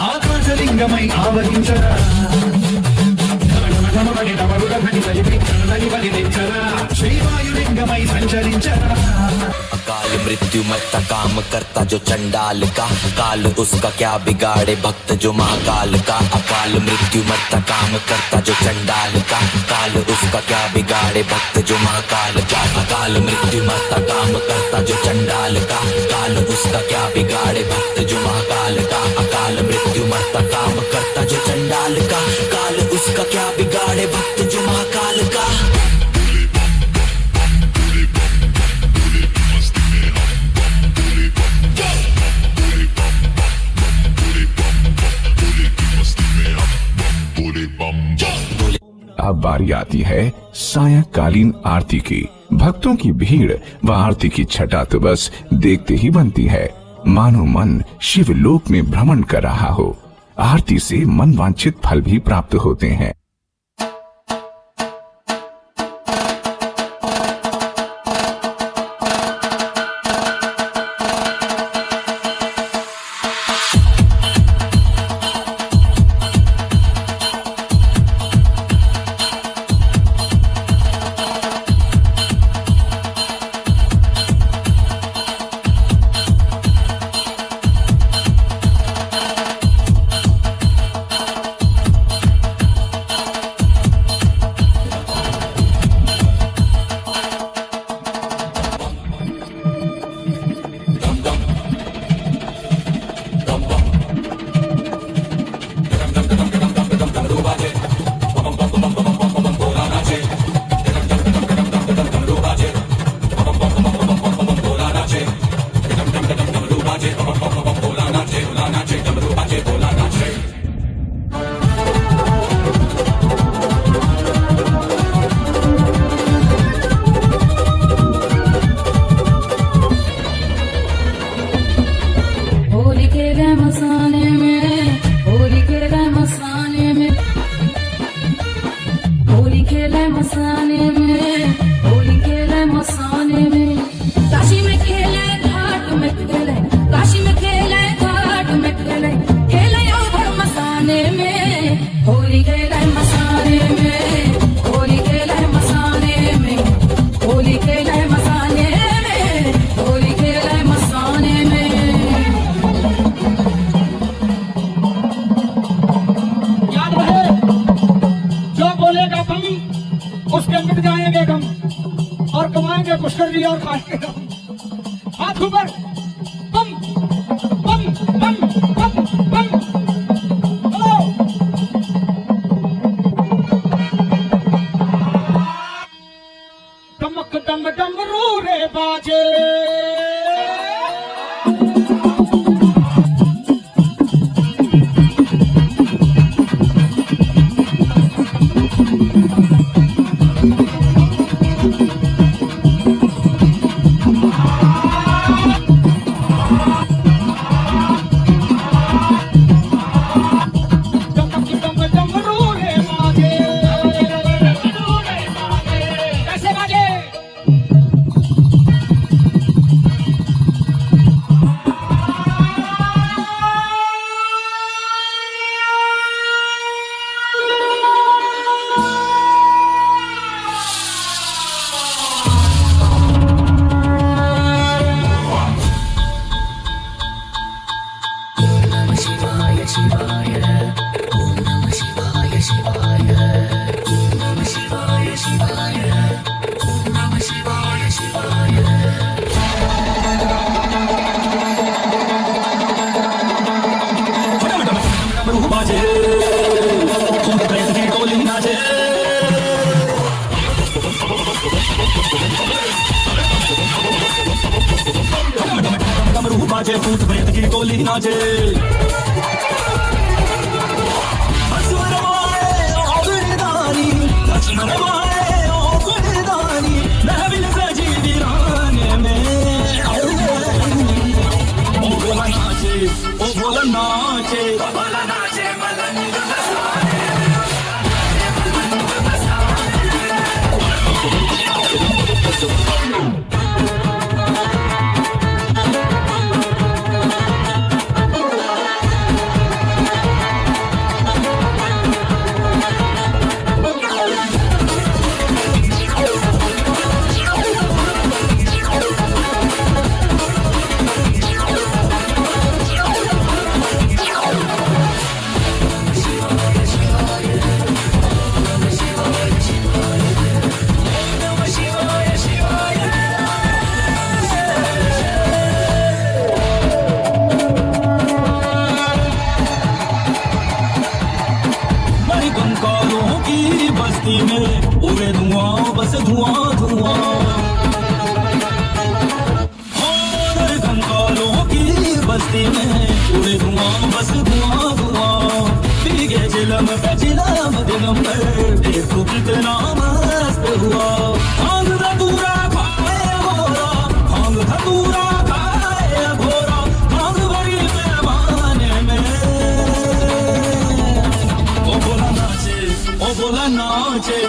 ఆకాశలింగమై ఆవరించరా శ్రీవాయులింగమై సంచరించరా। अकाल मृत्यु मरता काम करता जो चंडाल का, काल उसका क्या बिगाड़े भक्त जो महाकाल का। अकाल मृत्यु मरता काम करता जो चंडाल का, काल उसका क्या बिगाड़े भक्त जो महाकाल का। अकाल मृत्यु मरता काम करता जो चंडाल का, काल उसका क्या बिगाड़े भक्त जो महाकाल का। अकाल मृत्यु मरता काम करता जो चंडाल का, काल उसका क्या बिगाड़े भक्त जो महाकाल का। अब बारी आती है सायंकालीन आरती की। भक्तों की भीड़ व आरती की छटा तो बस देखते ही बनती है, मानो मन शिवलोक में भ्रमण कर रहा हो। आरती से मन वांछित फल भी प्राप्त होते हैं। उसके मिट जाएंगे गम और कमाएंगे पुष्कर जी और खाएंगे गम। हाथ ऊपर, बम बम बम बम बम। हेलो डमक डम डम रू रे बाजे। शिवाय ओम नमः शिवाय शिवाय ओम नमः शिवाय शिवाय ओम नमः शिवाय शिवाय बाजे खूब प्रेत की टोली नाचे डमरू बाजे भूत प्रेत की टोली नाचे असुर मारे ओ बिरदानी लक्ष्मण मारे ओ बिरदानी महविल सजी वीराने में ओ भोला नाचे ओ भोला नाचे भोला नाचे मलंग में उड़े धुआं बस धुआं धुआं और कंकालों की बस्ती में उड़े धुआं बस धुआं धुआं भीगे जिलम पे जिलम दिलम पर देखो कितना मस्त हुआ भांग धतूरा खाए घोरा भांग धतूरा खाए घोरा भांग भरी पैमाने में ओ भोला नाचे ओ भोला नाचे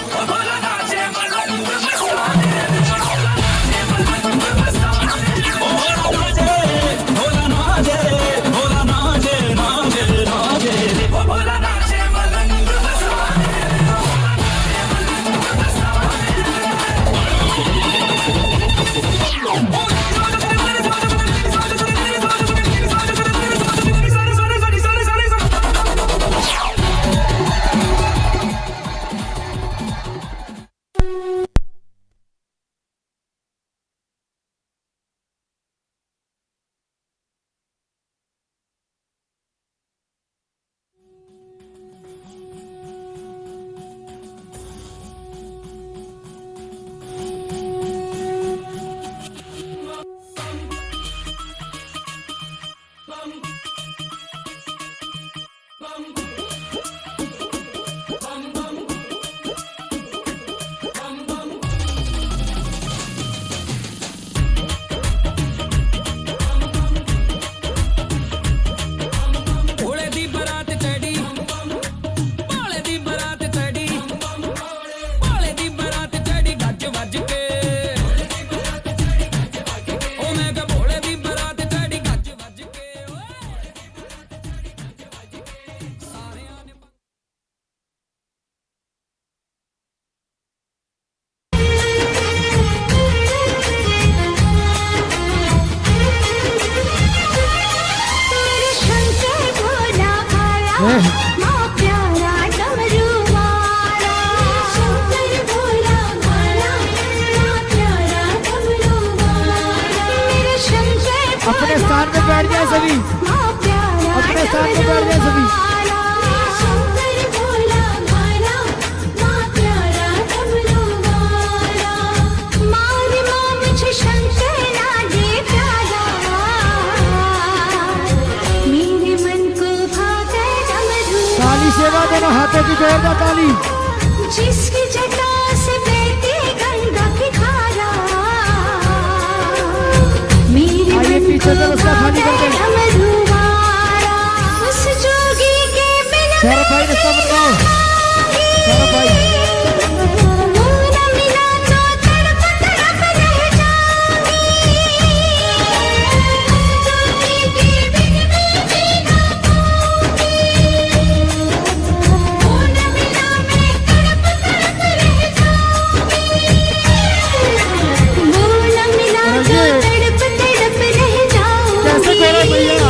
अपने स्थान पे बैठ जाए सभी, अपने स्थान पे बैठ जाए सभी। ताली सेवा दोनों हाथों की जोरदार ताली। जिसकी जटा से बहती गंगा की धारा आइए पीछे से उसका खाली करके उस जोगी के बिना सौरभ भाई रिश्ता बताओ, सौरभ भाई कैसे करो भैया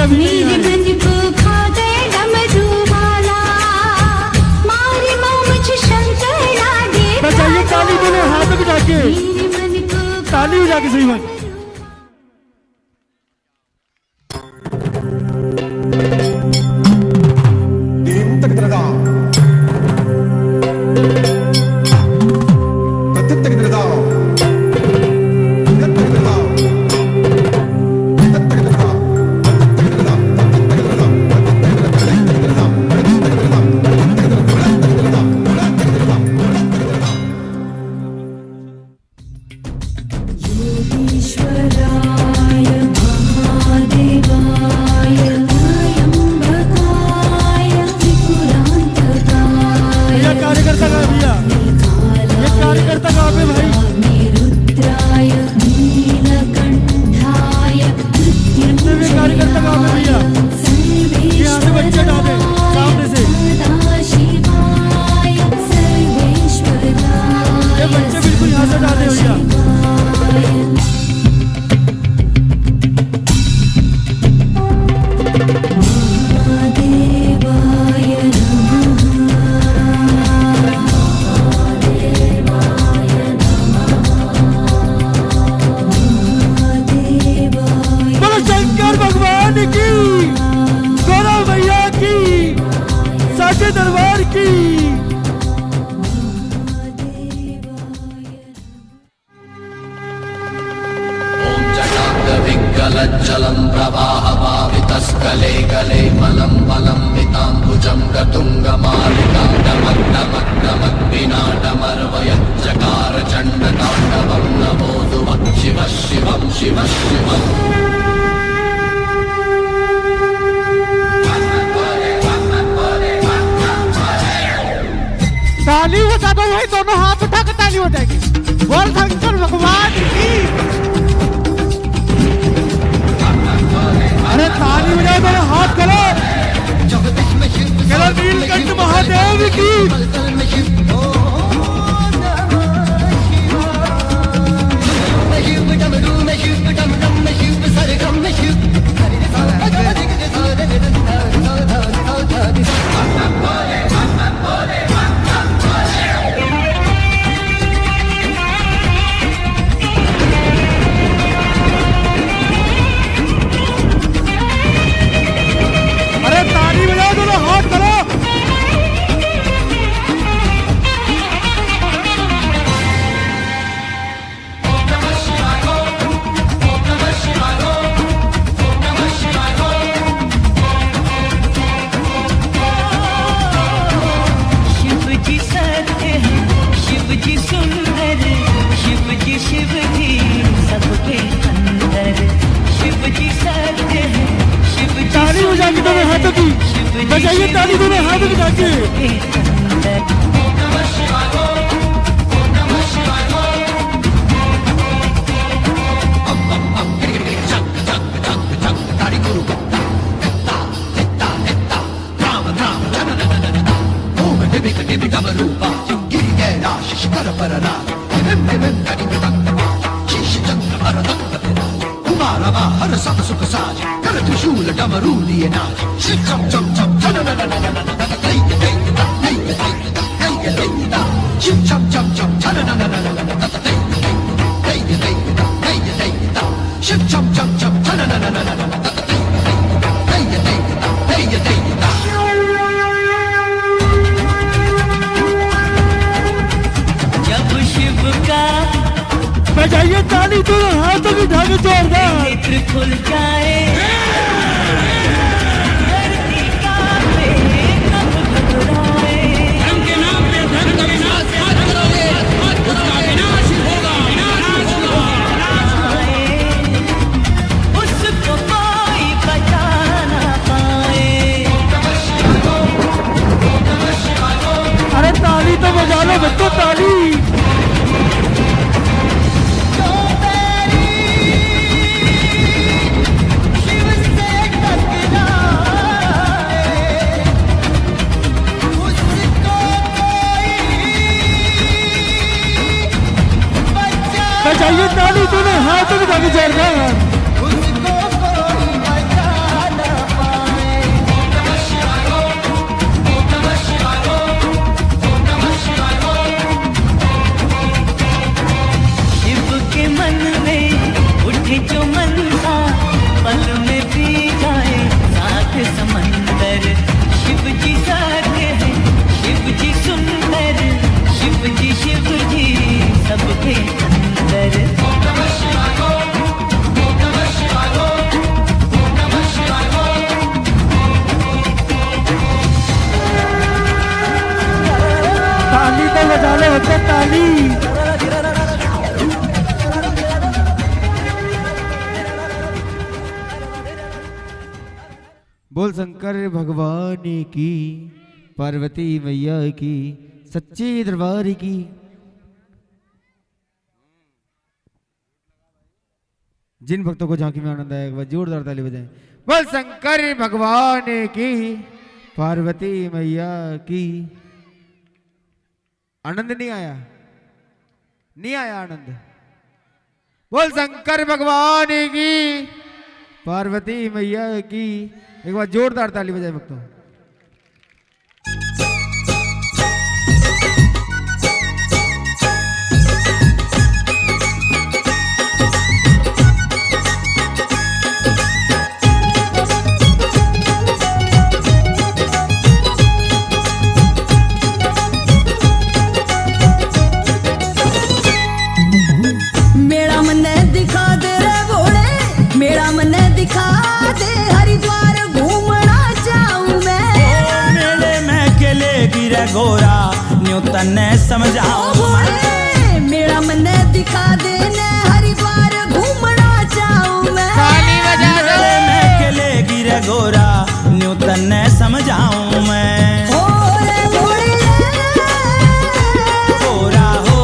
अभी मेरे मन को खा गए डमरू वाला, मारे मुझ शंकर लागे बजाइए ताली दोनों हाथ में जाके, मेरे मन को ताली बजा के सही बात। ईश्वराय महादेवाय त्र्यंबकाय त्रिपुरांतकाय ये कार्यकर्ता का भैया, ये कार्यकर्ता का पे भाई, रुद्राय नीलकंठाय जितने भी कार्यकर्ता का पे भैया, ये यहाँ से बच्चे डाले सामने से, शिवाय सर्वेश्वराय ये बच्चे बिल्कुल यहाँ से डाले भैया। महादेवाय बोलो शंकर भगवान की, गौरव भैया की, साचे दरबार की। ॐ जटाङ्गविग्गलज्जलं प्रवाहभावितस्कले गले मलं मलं मिताम्बुजं गतुङ्गमालिकां डमग्डमग्डमग्विनाटमर्वयच्चकार चण्डताण्डवं नमो दुमः शिवः शिवं शिवः शिवम् ताली बजा दो भाई, दोनों हाथ उठा के ताली बजाएंगे। बोल शंकर भगवान की। अरे ताली बजाओ, दोनों हाथ करो। चलो नीलकंठ महादेव की। अरे ताली बजाओ, दोनों हाथ करो। शिव जी सत्य है, शिव जी सुंदर, शिव जी शिव जी सबके अंदर, शिव जी सत्य है, शिव जी ताली बजा के दोनों हाथों की बजाइए, ताली दोनों हाथों की जाके। हर सब सुख साज कर त्रिशूल डमरू लिए नाच शिव चम चम चम चल न न न न न शिव चम चम चम चल न न न न शिव चम चम चम चल न न न जब शिव का बजाइए ताली, दोनों हाथों की ढाके जोरदार। नेत्र खुल जाए, धरती कांपे, कब घबराए। धर्म के नाम पे धर्म का विनाश मत करोगे, उसका विनाश होगा, विनाश होगा। उसको कोई बचा ना पाए। अरे ताली तो बजा लो बच्चों, ताली। बजाइए ताली, दोनों हाथों में जाके जोरदार। ताली। बोल शंकर भगवान की, पार्वती मैया की, सच्ची दरबार की। जिन भक्तों को झांकी में आनंद आया एक बार जोरदार ताली बजाएं। बोल शंकर भगवान की, पार्वती मैया की। आनंद नहीं आया? नहीं आया आनंद? बोल शंकर भगवान की, पार्वती मैया की। एक बार जोरदार ताली बजाएं भक्तों। मेरा मन दिखा दे रे भोले, मेरा मन दिखा दे, हरिद्वार घूमना चाहूं मैं। मेले में केले गिरे गोरा, न्यू तन्ने समझाऊं मैं। मेरा मन दिखा दे ने, हरिद्वार घूमना चाहूं मैं। मेले में केले गिरे गोरा, न्यू तन्ने समझाऊं मैं। गोरा हो, गोरा हो।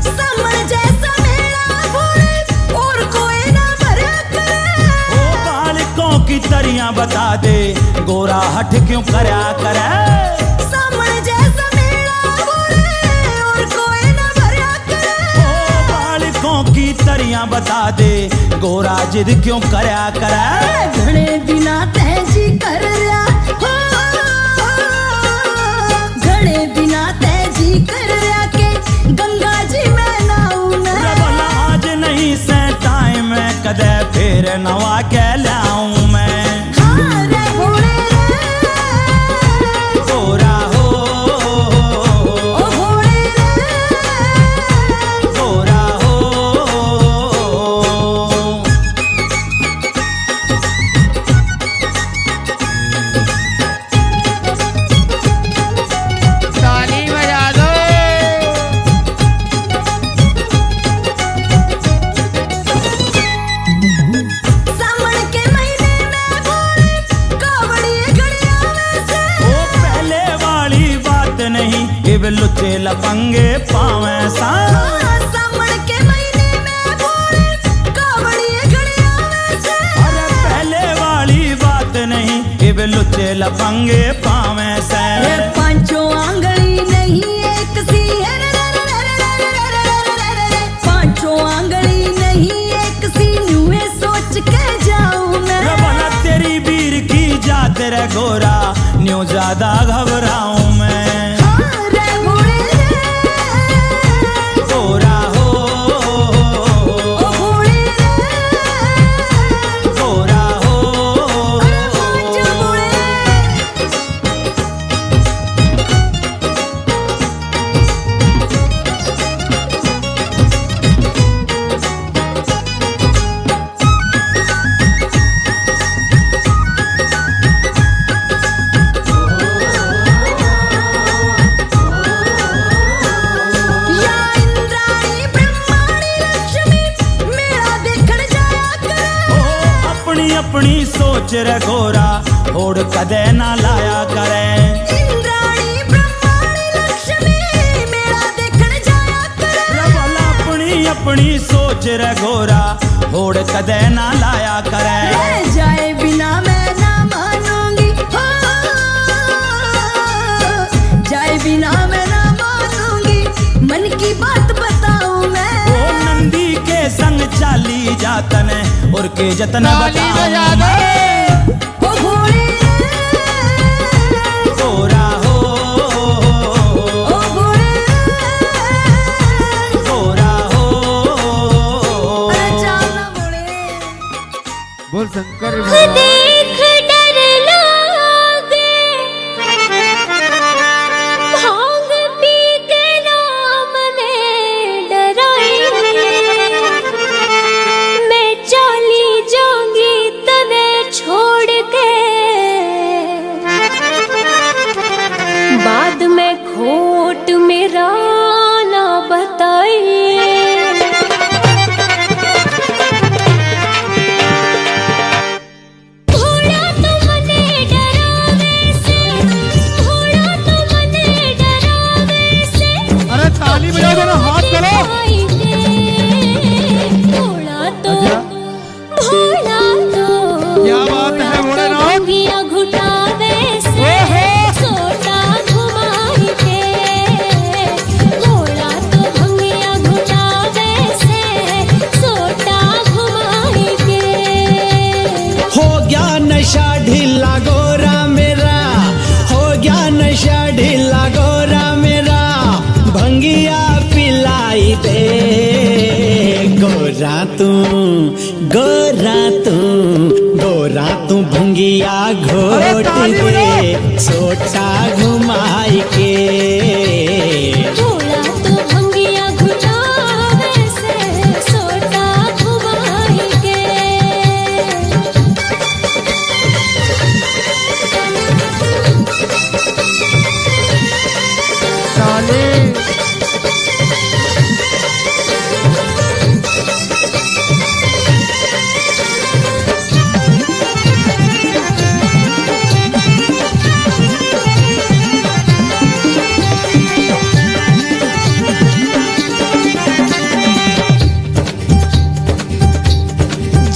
समर जैसा मेरा भोले, और कोई ना भरा करे। ओ बालकों की तरियां बता दे, गोरा हट क्यों करया करे। समर जैसा मेरा भोले, और कोई ना भरा करे। ओ बालकों की तरियां बता दे, गोरा जिद क्यों करया करे। घणे दिना तैजी कर रहा हो, घणे दिना तैजी कर रहा के, गंगा जी में नाऊं मैं। बोला आज नहीं से टाइम है, कदे फिर नवा के लाऊं मैं। हाँ रे भोले रे, गोरा हो, ओ भोले रे, गोरा हो। ताली बजा दो। सावन के महीने में भोले, कावड़ी गड़िया में से। ओ पहले वाली बात नहीं, इब लुचे लपंगे पावे सा। सावन के महीने में भोले, कावड़ी गड़िया में से। अरे पहले वाली बात नहीं, इब लुचे लपंगे पावे से। ये पांचों आंगली नहीं एक सी है, पांचों आंगली नहीं एक सी, नुए सोच के जाऊं मैं। बोला तेरी वीर की जात रे गोरा, न्यू ज्यादा घबराऊं मैं। हाँ रे भोले रे, गोरा हो, ओ भोले रे, गोरा हो। पांचों भोले। या इंद्राणी ब्रह्माणी लक्ष्मी, मेरा देखण जाया करे। ओ अपनी अपनी सोच रे गोरा, होड़ कदे ना लाया करे। इंद्राणी ब्रह्माणी लक्ष्मी, मेरा देखण जाया करे। बोला अपनी अपनी सोच रे गोरा, होड़ कदे ना लाया करे। ले जाए बिना मैं ना मानूंगी, हो जाए बिना मैं ना मानूंगी, मन की बात बताऊं मैं। ओ नंदी के संग चाली जातन, और के जतन बताऊं मैं। ओ भोले गोरा हो, ओ भोले गोरा हो। गोरा तू भंगिया घोट दे सोटा घुमाई के भोला तो भंगिया घुटावे से सोटा घुमाई के ताली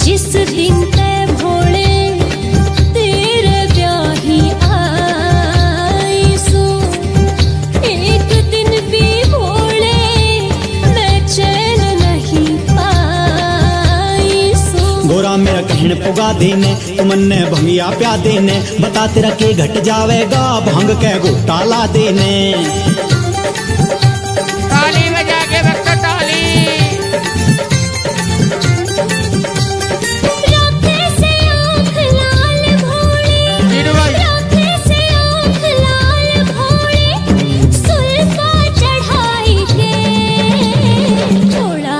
जिस दिन ते भोले तेरे ब्याही आई सो एक दिन भी भोले मैं चैन नहीं पाई सो गोरा मेरा कहन पुगा देने तुमने भंगिया प्या देने बता तेरा के घट जावेगा भंग के गोटा ला देने ताली बजा के भक्त ताली राखे से आँख लाल भोले राखे से आँख लाल भोले सुल्फा चढ़ाई के भोला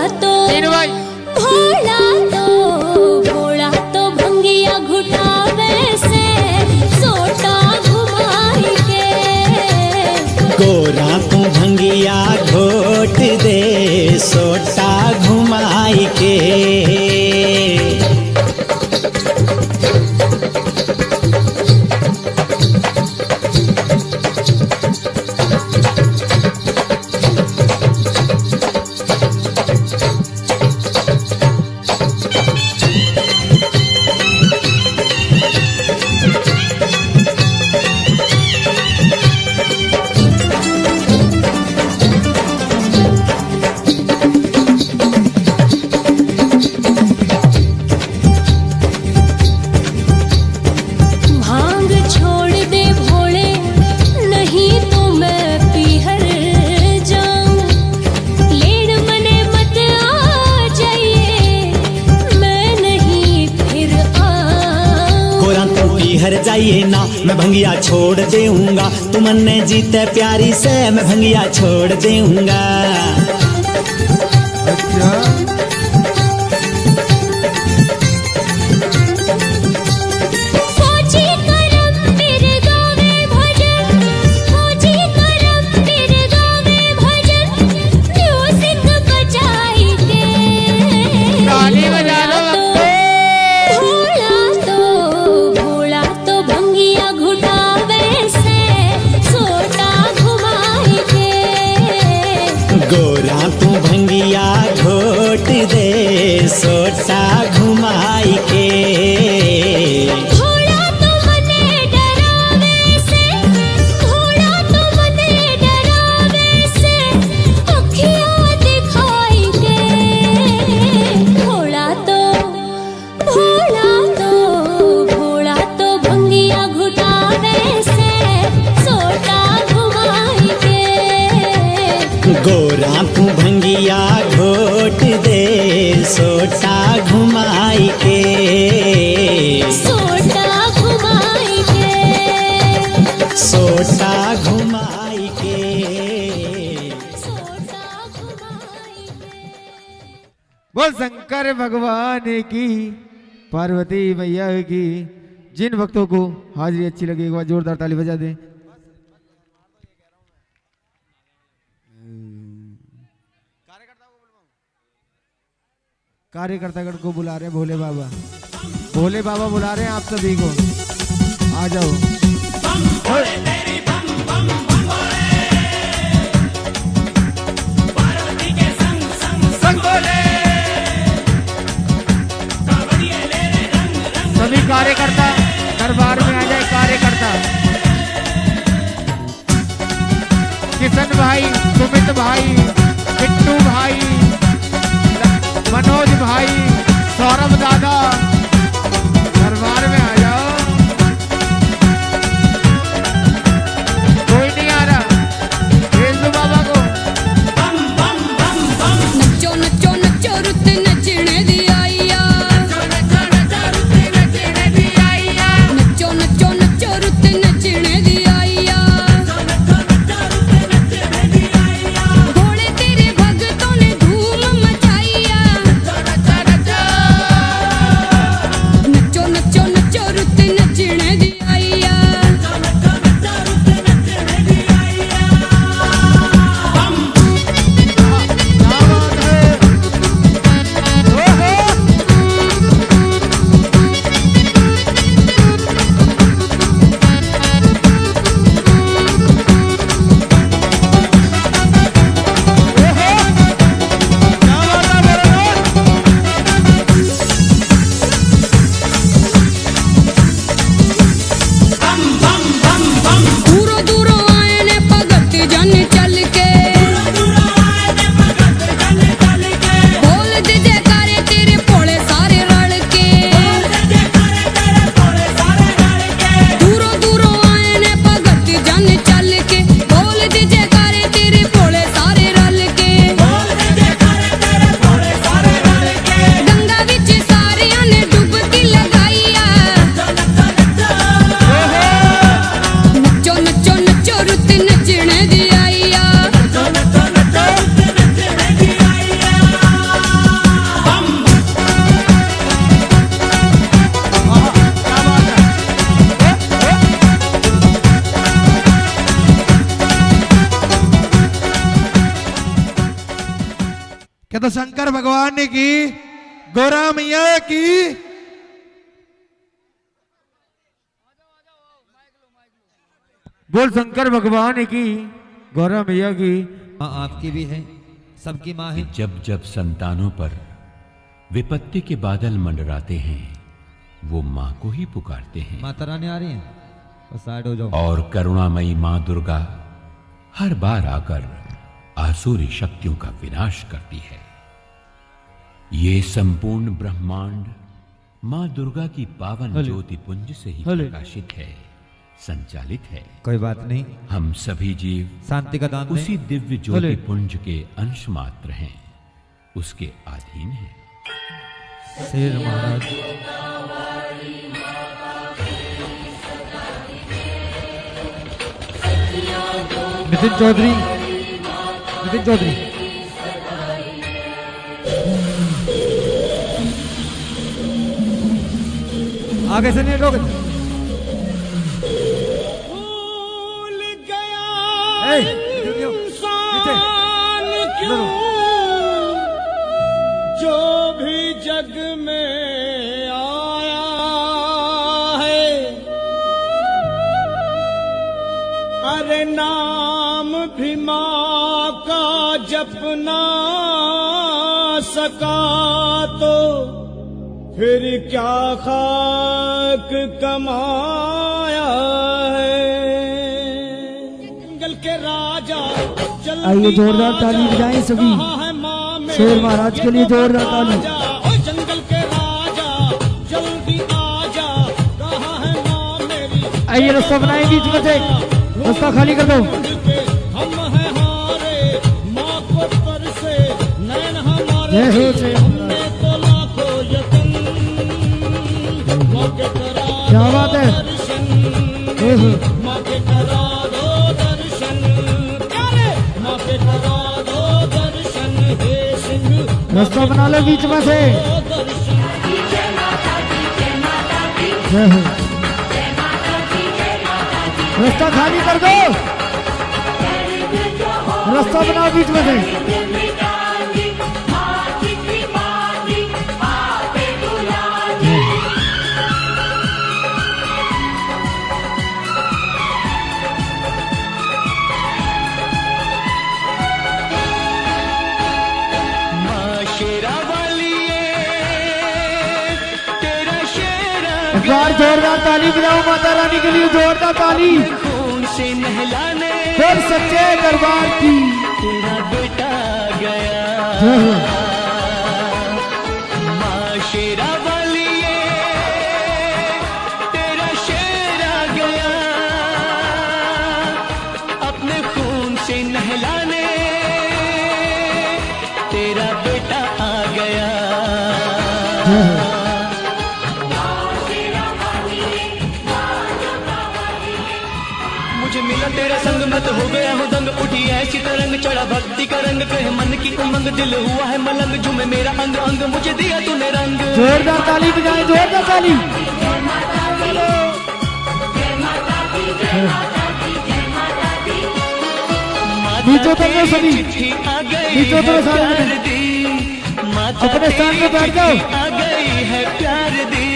तो भंगिया घुटावे से सोटा घुमाई के गोरा तू भंगिया घोट दे सोटा घुमाई के भांग छोड़ दे भोले नहीं तो मैं पीहर जाऊं लेन मने मत आ जाइए मैं नहीं फिर आऊं गोरा तू पीहर जाइए ना मैं भंगिया छोड़ देऊंगा तुमने जीते प्यारी से मैं भंगिया छोड़ देऊंगा अच्छा फौजी करम मेरे गावे भजन फौजी करम मेरे गावे भजन म्यूजिक बजाई के ताली बजा लो भोला तो भंगिया घुटावे से सोटा घुमाई के गोरा तू भंगिया घोट दे सोटा घुमाई के भोला तो मने डरावे से भोला तो मने डरावे से अखियाँ दिखाई के भोला तो भंगिया घुटावे से सोटा घुमाई के गोरा तू भंगिया घोट दे सोटा घुमाई के सोटा घुमाई के सोटा घुमाई के बोल शंकर भगवान की पार्वती मैया की। जिन भक्तों को हाजिरी अच्छी लगी एक बार जोरदार ताली बजा दें। कार्यकर्तागण को बुला रहे हैं भोले बाबा बुला रहे हैं आप सभी को, आ जाओ। सभी कार्यकर्ता दरबार में आ जाए। कार्यकर्ता किशन भाई, सुमित भाई, बिट्टू भाई, मनोज भाई, सौरभ दादा दरबार में आ जाओ। कोई नहीं आ रहा, भेज दो बाबा को। नचो नचो नचो रुत नचण कहता शंकर भगवान की, गौरा मैया की। बोल शंकर भगवान की, गौरा मैया की। माँ आपकी भी है, सबकी माँ है। जब जब संतानों पर विपत्ति के बादल मंडराते हैं, वो माँ को ही पुकारते हैं। माता रानी आ रही है, तो साइड हो जाओ। और करुणामयी माँ दुर्गा हर बार आकर आसुरी शक्तियों का विनाश करती है। ये संपूर्ण ब्रह्मांड माँ दुर्गा की पावन ज्योति पुंज से ही प्रकाशित है, संचालित है। कोई बात नहीं, हम सभी जीव शांति का दान उसी दिव्य ज्योति पुंज के अंश मात्र हैं, उसके अधीन हैं। शेर महाराज नितिन चौधरी, नितिन चौधरी आगे से नहीं रोक। जो भी जग में आया है, अरे नाम भी माँ का जप ना सका तो फिर क्या खाक कमाया है। जंगल के राजा आइए जोरदार ताली बजाएं सभी शेर महाराज के लिए, जोरदार ताली। जंगल के राजा जल्दी आजा, कहाँ है माँ मेरी। आइए रास्ता बनाए बीच में से, रास्ता खाली कर दो। हम हैं हारे, माँ को पर से नैन हमारे, जय हो हमने तो लाखों यतन, माँ के करा क्या बात है। माँ के करा दो दर्शन, प्यारे माँ के करा दो दर्शन, हे सिंह रास्ता बना लो बीच में से। जय हो। रास्ता खाली कर दो, रास्ता बनाओ बीच में से। एक बार जोरदार ताली बजाओ माता रानी के लिए, जोरदार ताली। से नहलाने फिर सच्चे दरबार की तेरा बेटा गया, माँ शेरा वाली तेरा शेर आ गया, अपने खून से नहलाने तेरा बेटा आ गया। मुझे मिला तेरा संग, मैं तो हो गया हूँ दंग, उठी ऐसी तरंग, चढ़ा भक्ति का रंग, कहे मन की उमंग, दिल हुआ है मलंग, झूमे मेरा अंग अंग, मुझे दिया तूने रंग। जोरदार ताली बजाएं, जोरदार ताली। नीचे उतरो सभी, नीचे उतरो सारे, अपने स्थान पे बैठ जाओ। आ गई है प्यार दी,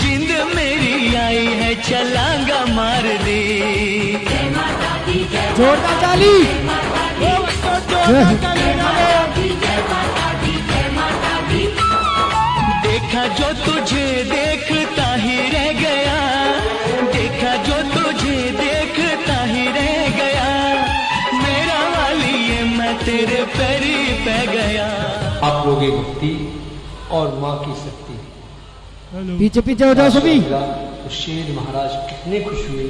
जिंद मेरी आई है छलांगा मार दी। जोरदार ताली। देखा जो तुझे देखता ही रह गया, देखा जो तुझे देखता ही रह गया, मेरा वाली ये मैं तेरे पैरी पे गया। आप लोग भक्ति और माँ की शक्ति, पीछे पीछे हो जाओ सभी। तो शेर महाराज कितने खुश हुए।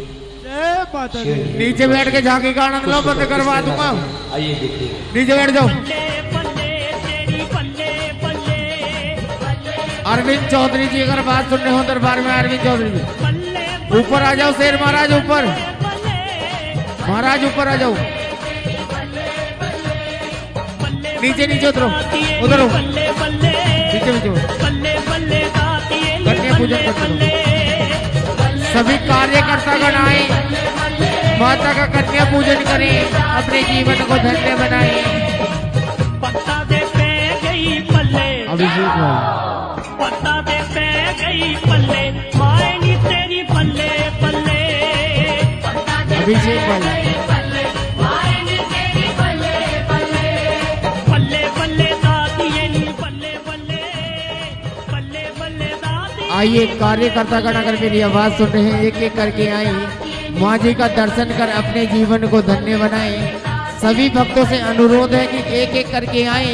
नीचे बैठ के झांकी का आनंद लो, बंद करवा दूंगा। आइए देखिए, नीचे बैठ जाओ। अरविंद चौधरी जी अगर बात सुन रहे हो दरबार में, अरविंद चौधरी जी ऊपर आ जाओ। शेर महाराज ऊपर, महाराज ऊपर आ जाओ। नीचे नीचे उतरो, उतरो नीचे नीचे। कन्या पूजन करते रहो। सभी कार्यकर्तागण आए, माता का कन्या पूजन करें, अपने जीवन को धन्य बनाएं। अभिषेक भाई। पता दे पे गई पल्ले माए नी तेरी पल्ले पल्ले अभिषेक भाई पल्ले पल्ले दादिये नी पल्ले पल्ले पल्ले पल्ले दादी। आइए कार्यकर्ता गण अगर मेरी आवाज सुन रहे हैं एक एक करके आए माँ जी का दर्शन कर अपने जीवन को धन्य बनाए। सभी भक्तों से अनुरोध है कि एक एक करके आए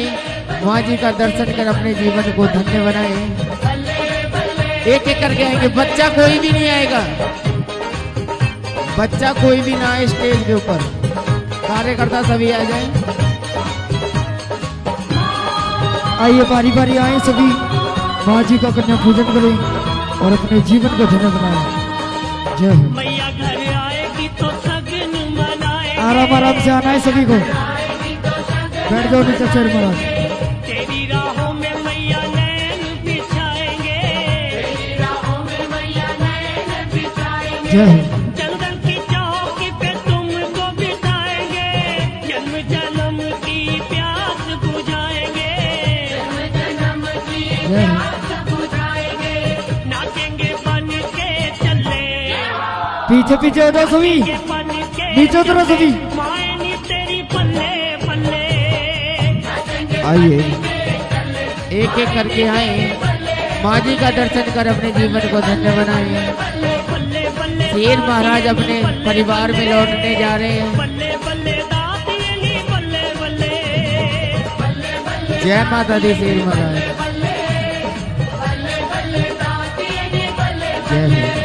माँ जी का दर्शन कर अपने जीवन को धन्य बनाए। एक एक करके आएंगे, बच्चा कोई भी नहीं आएगा, बच्चा कोई भी ना आए स्टेज के ऊपर, कार्यकर्ता सभी आ जाएं। आइए बारी बारी आए सभी माँ जी का कन्या पूजन करें और अपने जीवन को धन्य बनाएं। जय हो। मैया घर आएगी तो सगन मनाएंगे। आराम आराम से आना है सभी को, बैठ जाओ नीचे चेयर महाराज। तेरी राहों में मैया नैन बिछाएंगे। तेरी राहों में मैया नैन बिछाएंगे। जय हो। जंगल की चौकी पे तुमको बिठाएंगे। जन्म जन्म की प्यास बुझाएंगे। जन्म जन्म की प्यास बुझाएंगे। नाचेंगे बन के चले। पीछे पीछे उधर सभी, नीचे उधर सभी। माए नी तेरी पल्ले पल्ले। आइए एक एक करके आए माँ जी का दर्शन कर अपने जीवन को धन्य बनाए। शेर महाराज अपने परिवार में लौटने जा रहे हैं। जय माता दी शेर महाराज। जय हो।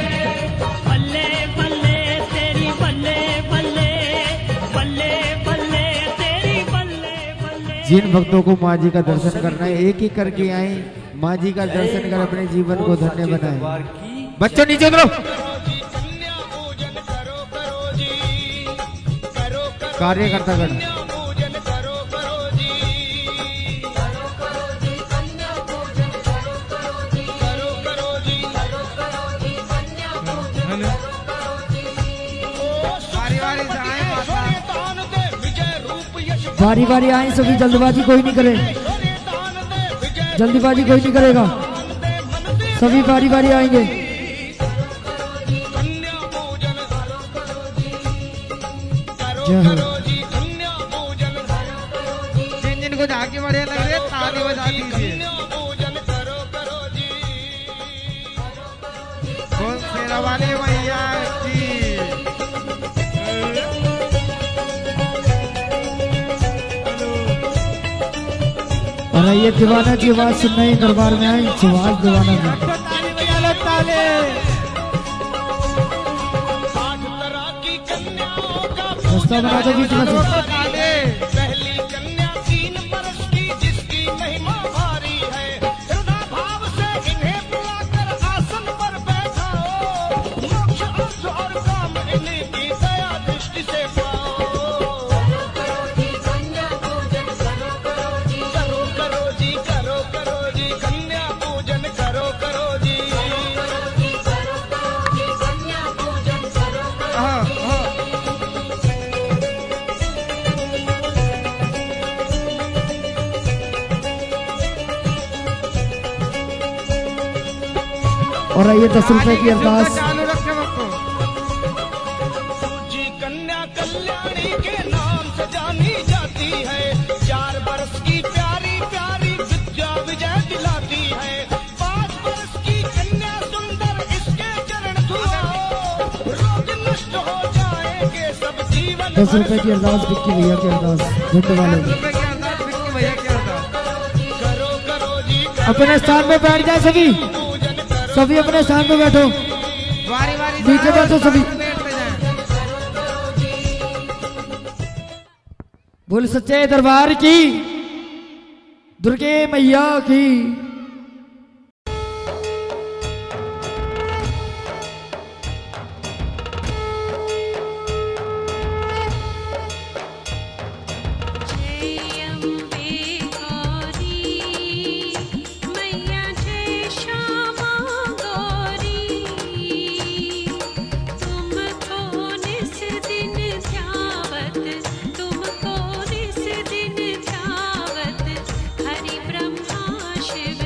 जिन भक्तों को माँ जी का दर्शन करना है एक एक करके आए माँ जी का दर्शन कर अपने जीवन को धन्य बनाए। बच्चों नीचे उतरो। कार्यकर्ता गण बारी बारी आए सभी, जल्दबाजी कोई नहीं करे, जल्दीबाजी कोई नहीं करेगा, सभी बारी बारी आएंगे। जय हो। जिन जिनको झांकी बढ़िया लग रही है ताली बजा दीजिए। बोल शेरा वाली मैया की। और ये दीवाना की आवाज सुनना ही दरबार में आए सुभाष दीवाना जी। रास्ता बना दो बीच में से। पहली कन्या 3 बरस की जिसकी महिमा भारी है। हृदय भाव से इन्हें बुलाकर आसन पर बैठाओ। मोक्ष अर्थ और काम इन्हीं की दया दृष्टि से पाओ। करो जी कन्या पूजन करो करो जी। करो करो जी करो करो जी कन्या पूजन करो करो जी। करो जी करो करो जी कन्या पूजन करो करो जी। और ये 10 रुपए की अरदास। चालू रखे वक्त जी कन्या कल्याणी के नाम से जानी जाती है। 4 बरस की प्यारी प्यारी विद्या विजय दिलाती है। 5 बरस की कन्या सुंदर इसके चरण धुलाओ। रोग नष्ट हो जाएंगे सब जीवन। 10 रुपए की अरदास विक्की भैया की अरदास झुंड वाले की। भैया की अरदास। करो करो जी अपने स्थान पे बैठ जाए सभी, सभी अपने स्थान पे बैठो, वारी वारी नीचे बैठो सभी। बोल सच्चे दरबार की, दुर्गे मैया की। तुमको निस दिन ध्यावत हरि ब्रह्मा शिव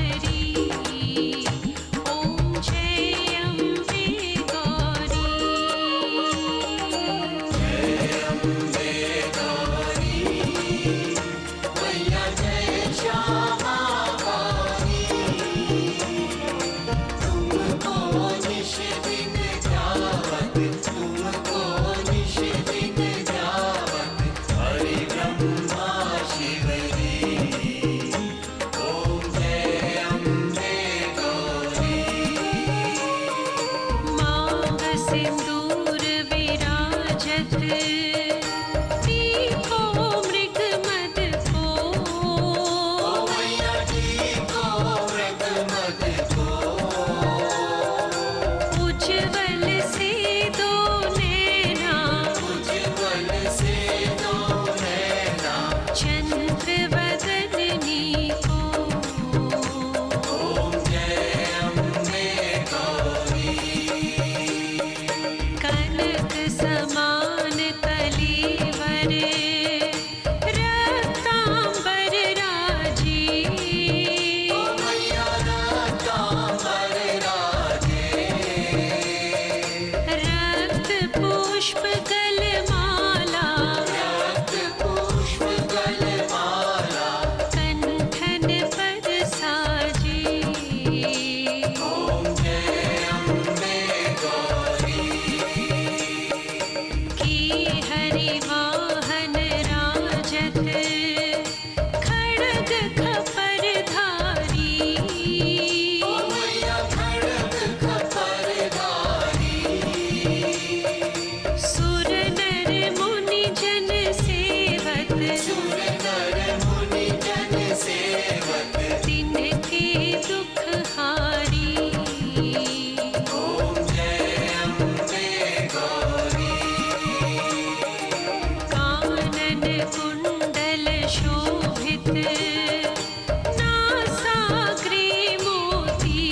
नासाग्रे मोती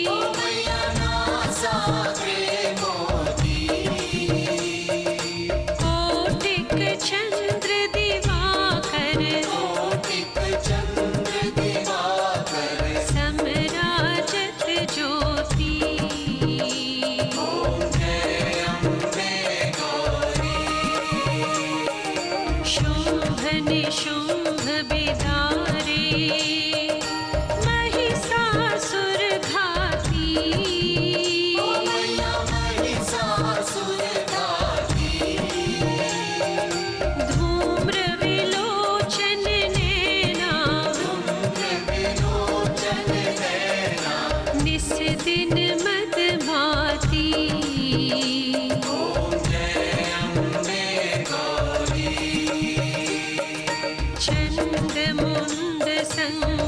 ओ मैया नासाग्रे मोती कोटिक चंद्र दिवाकर कोटिक चंद्र दिवाकर समराजत ज्योति ओम जय अम्बे गौरी शुंभ निशुंभ बिदारे महिषासुर घाती ओ मैया महिषासुर घाती धूम्र विलोचन नैना धूम्र विलोचन नैना निस दिन मद भाती ओम जय अम्बे गौरी चंड मुंड संग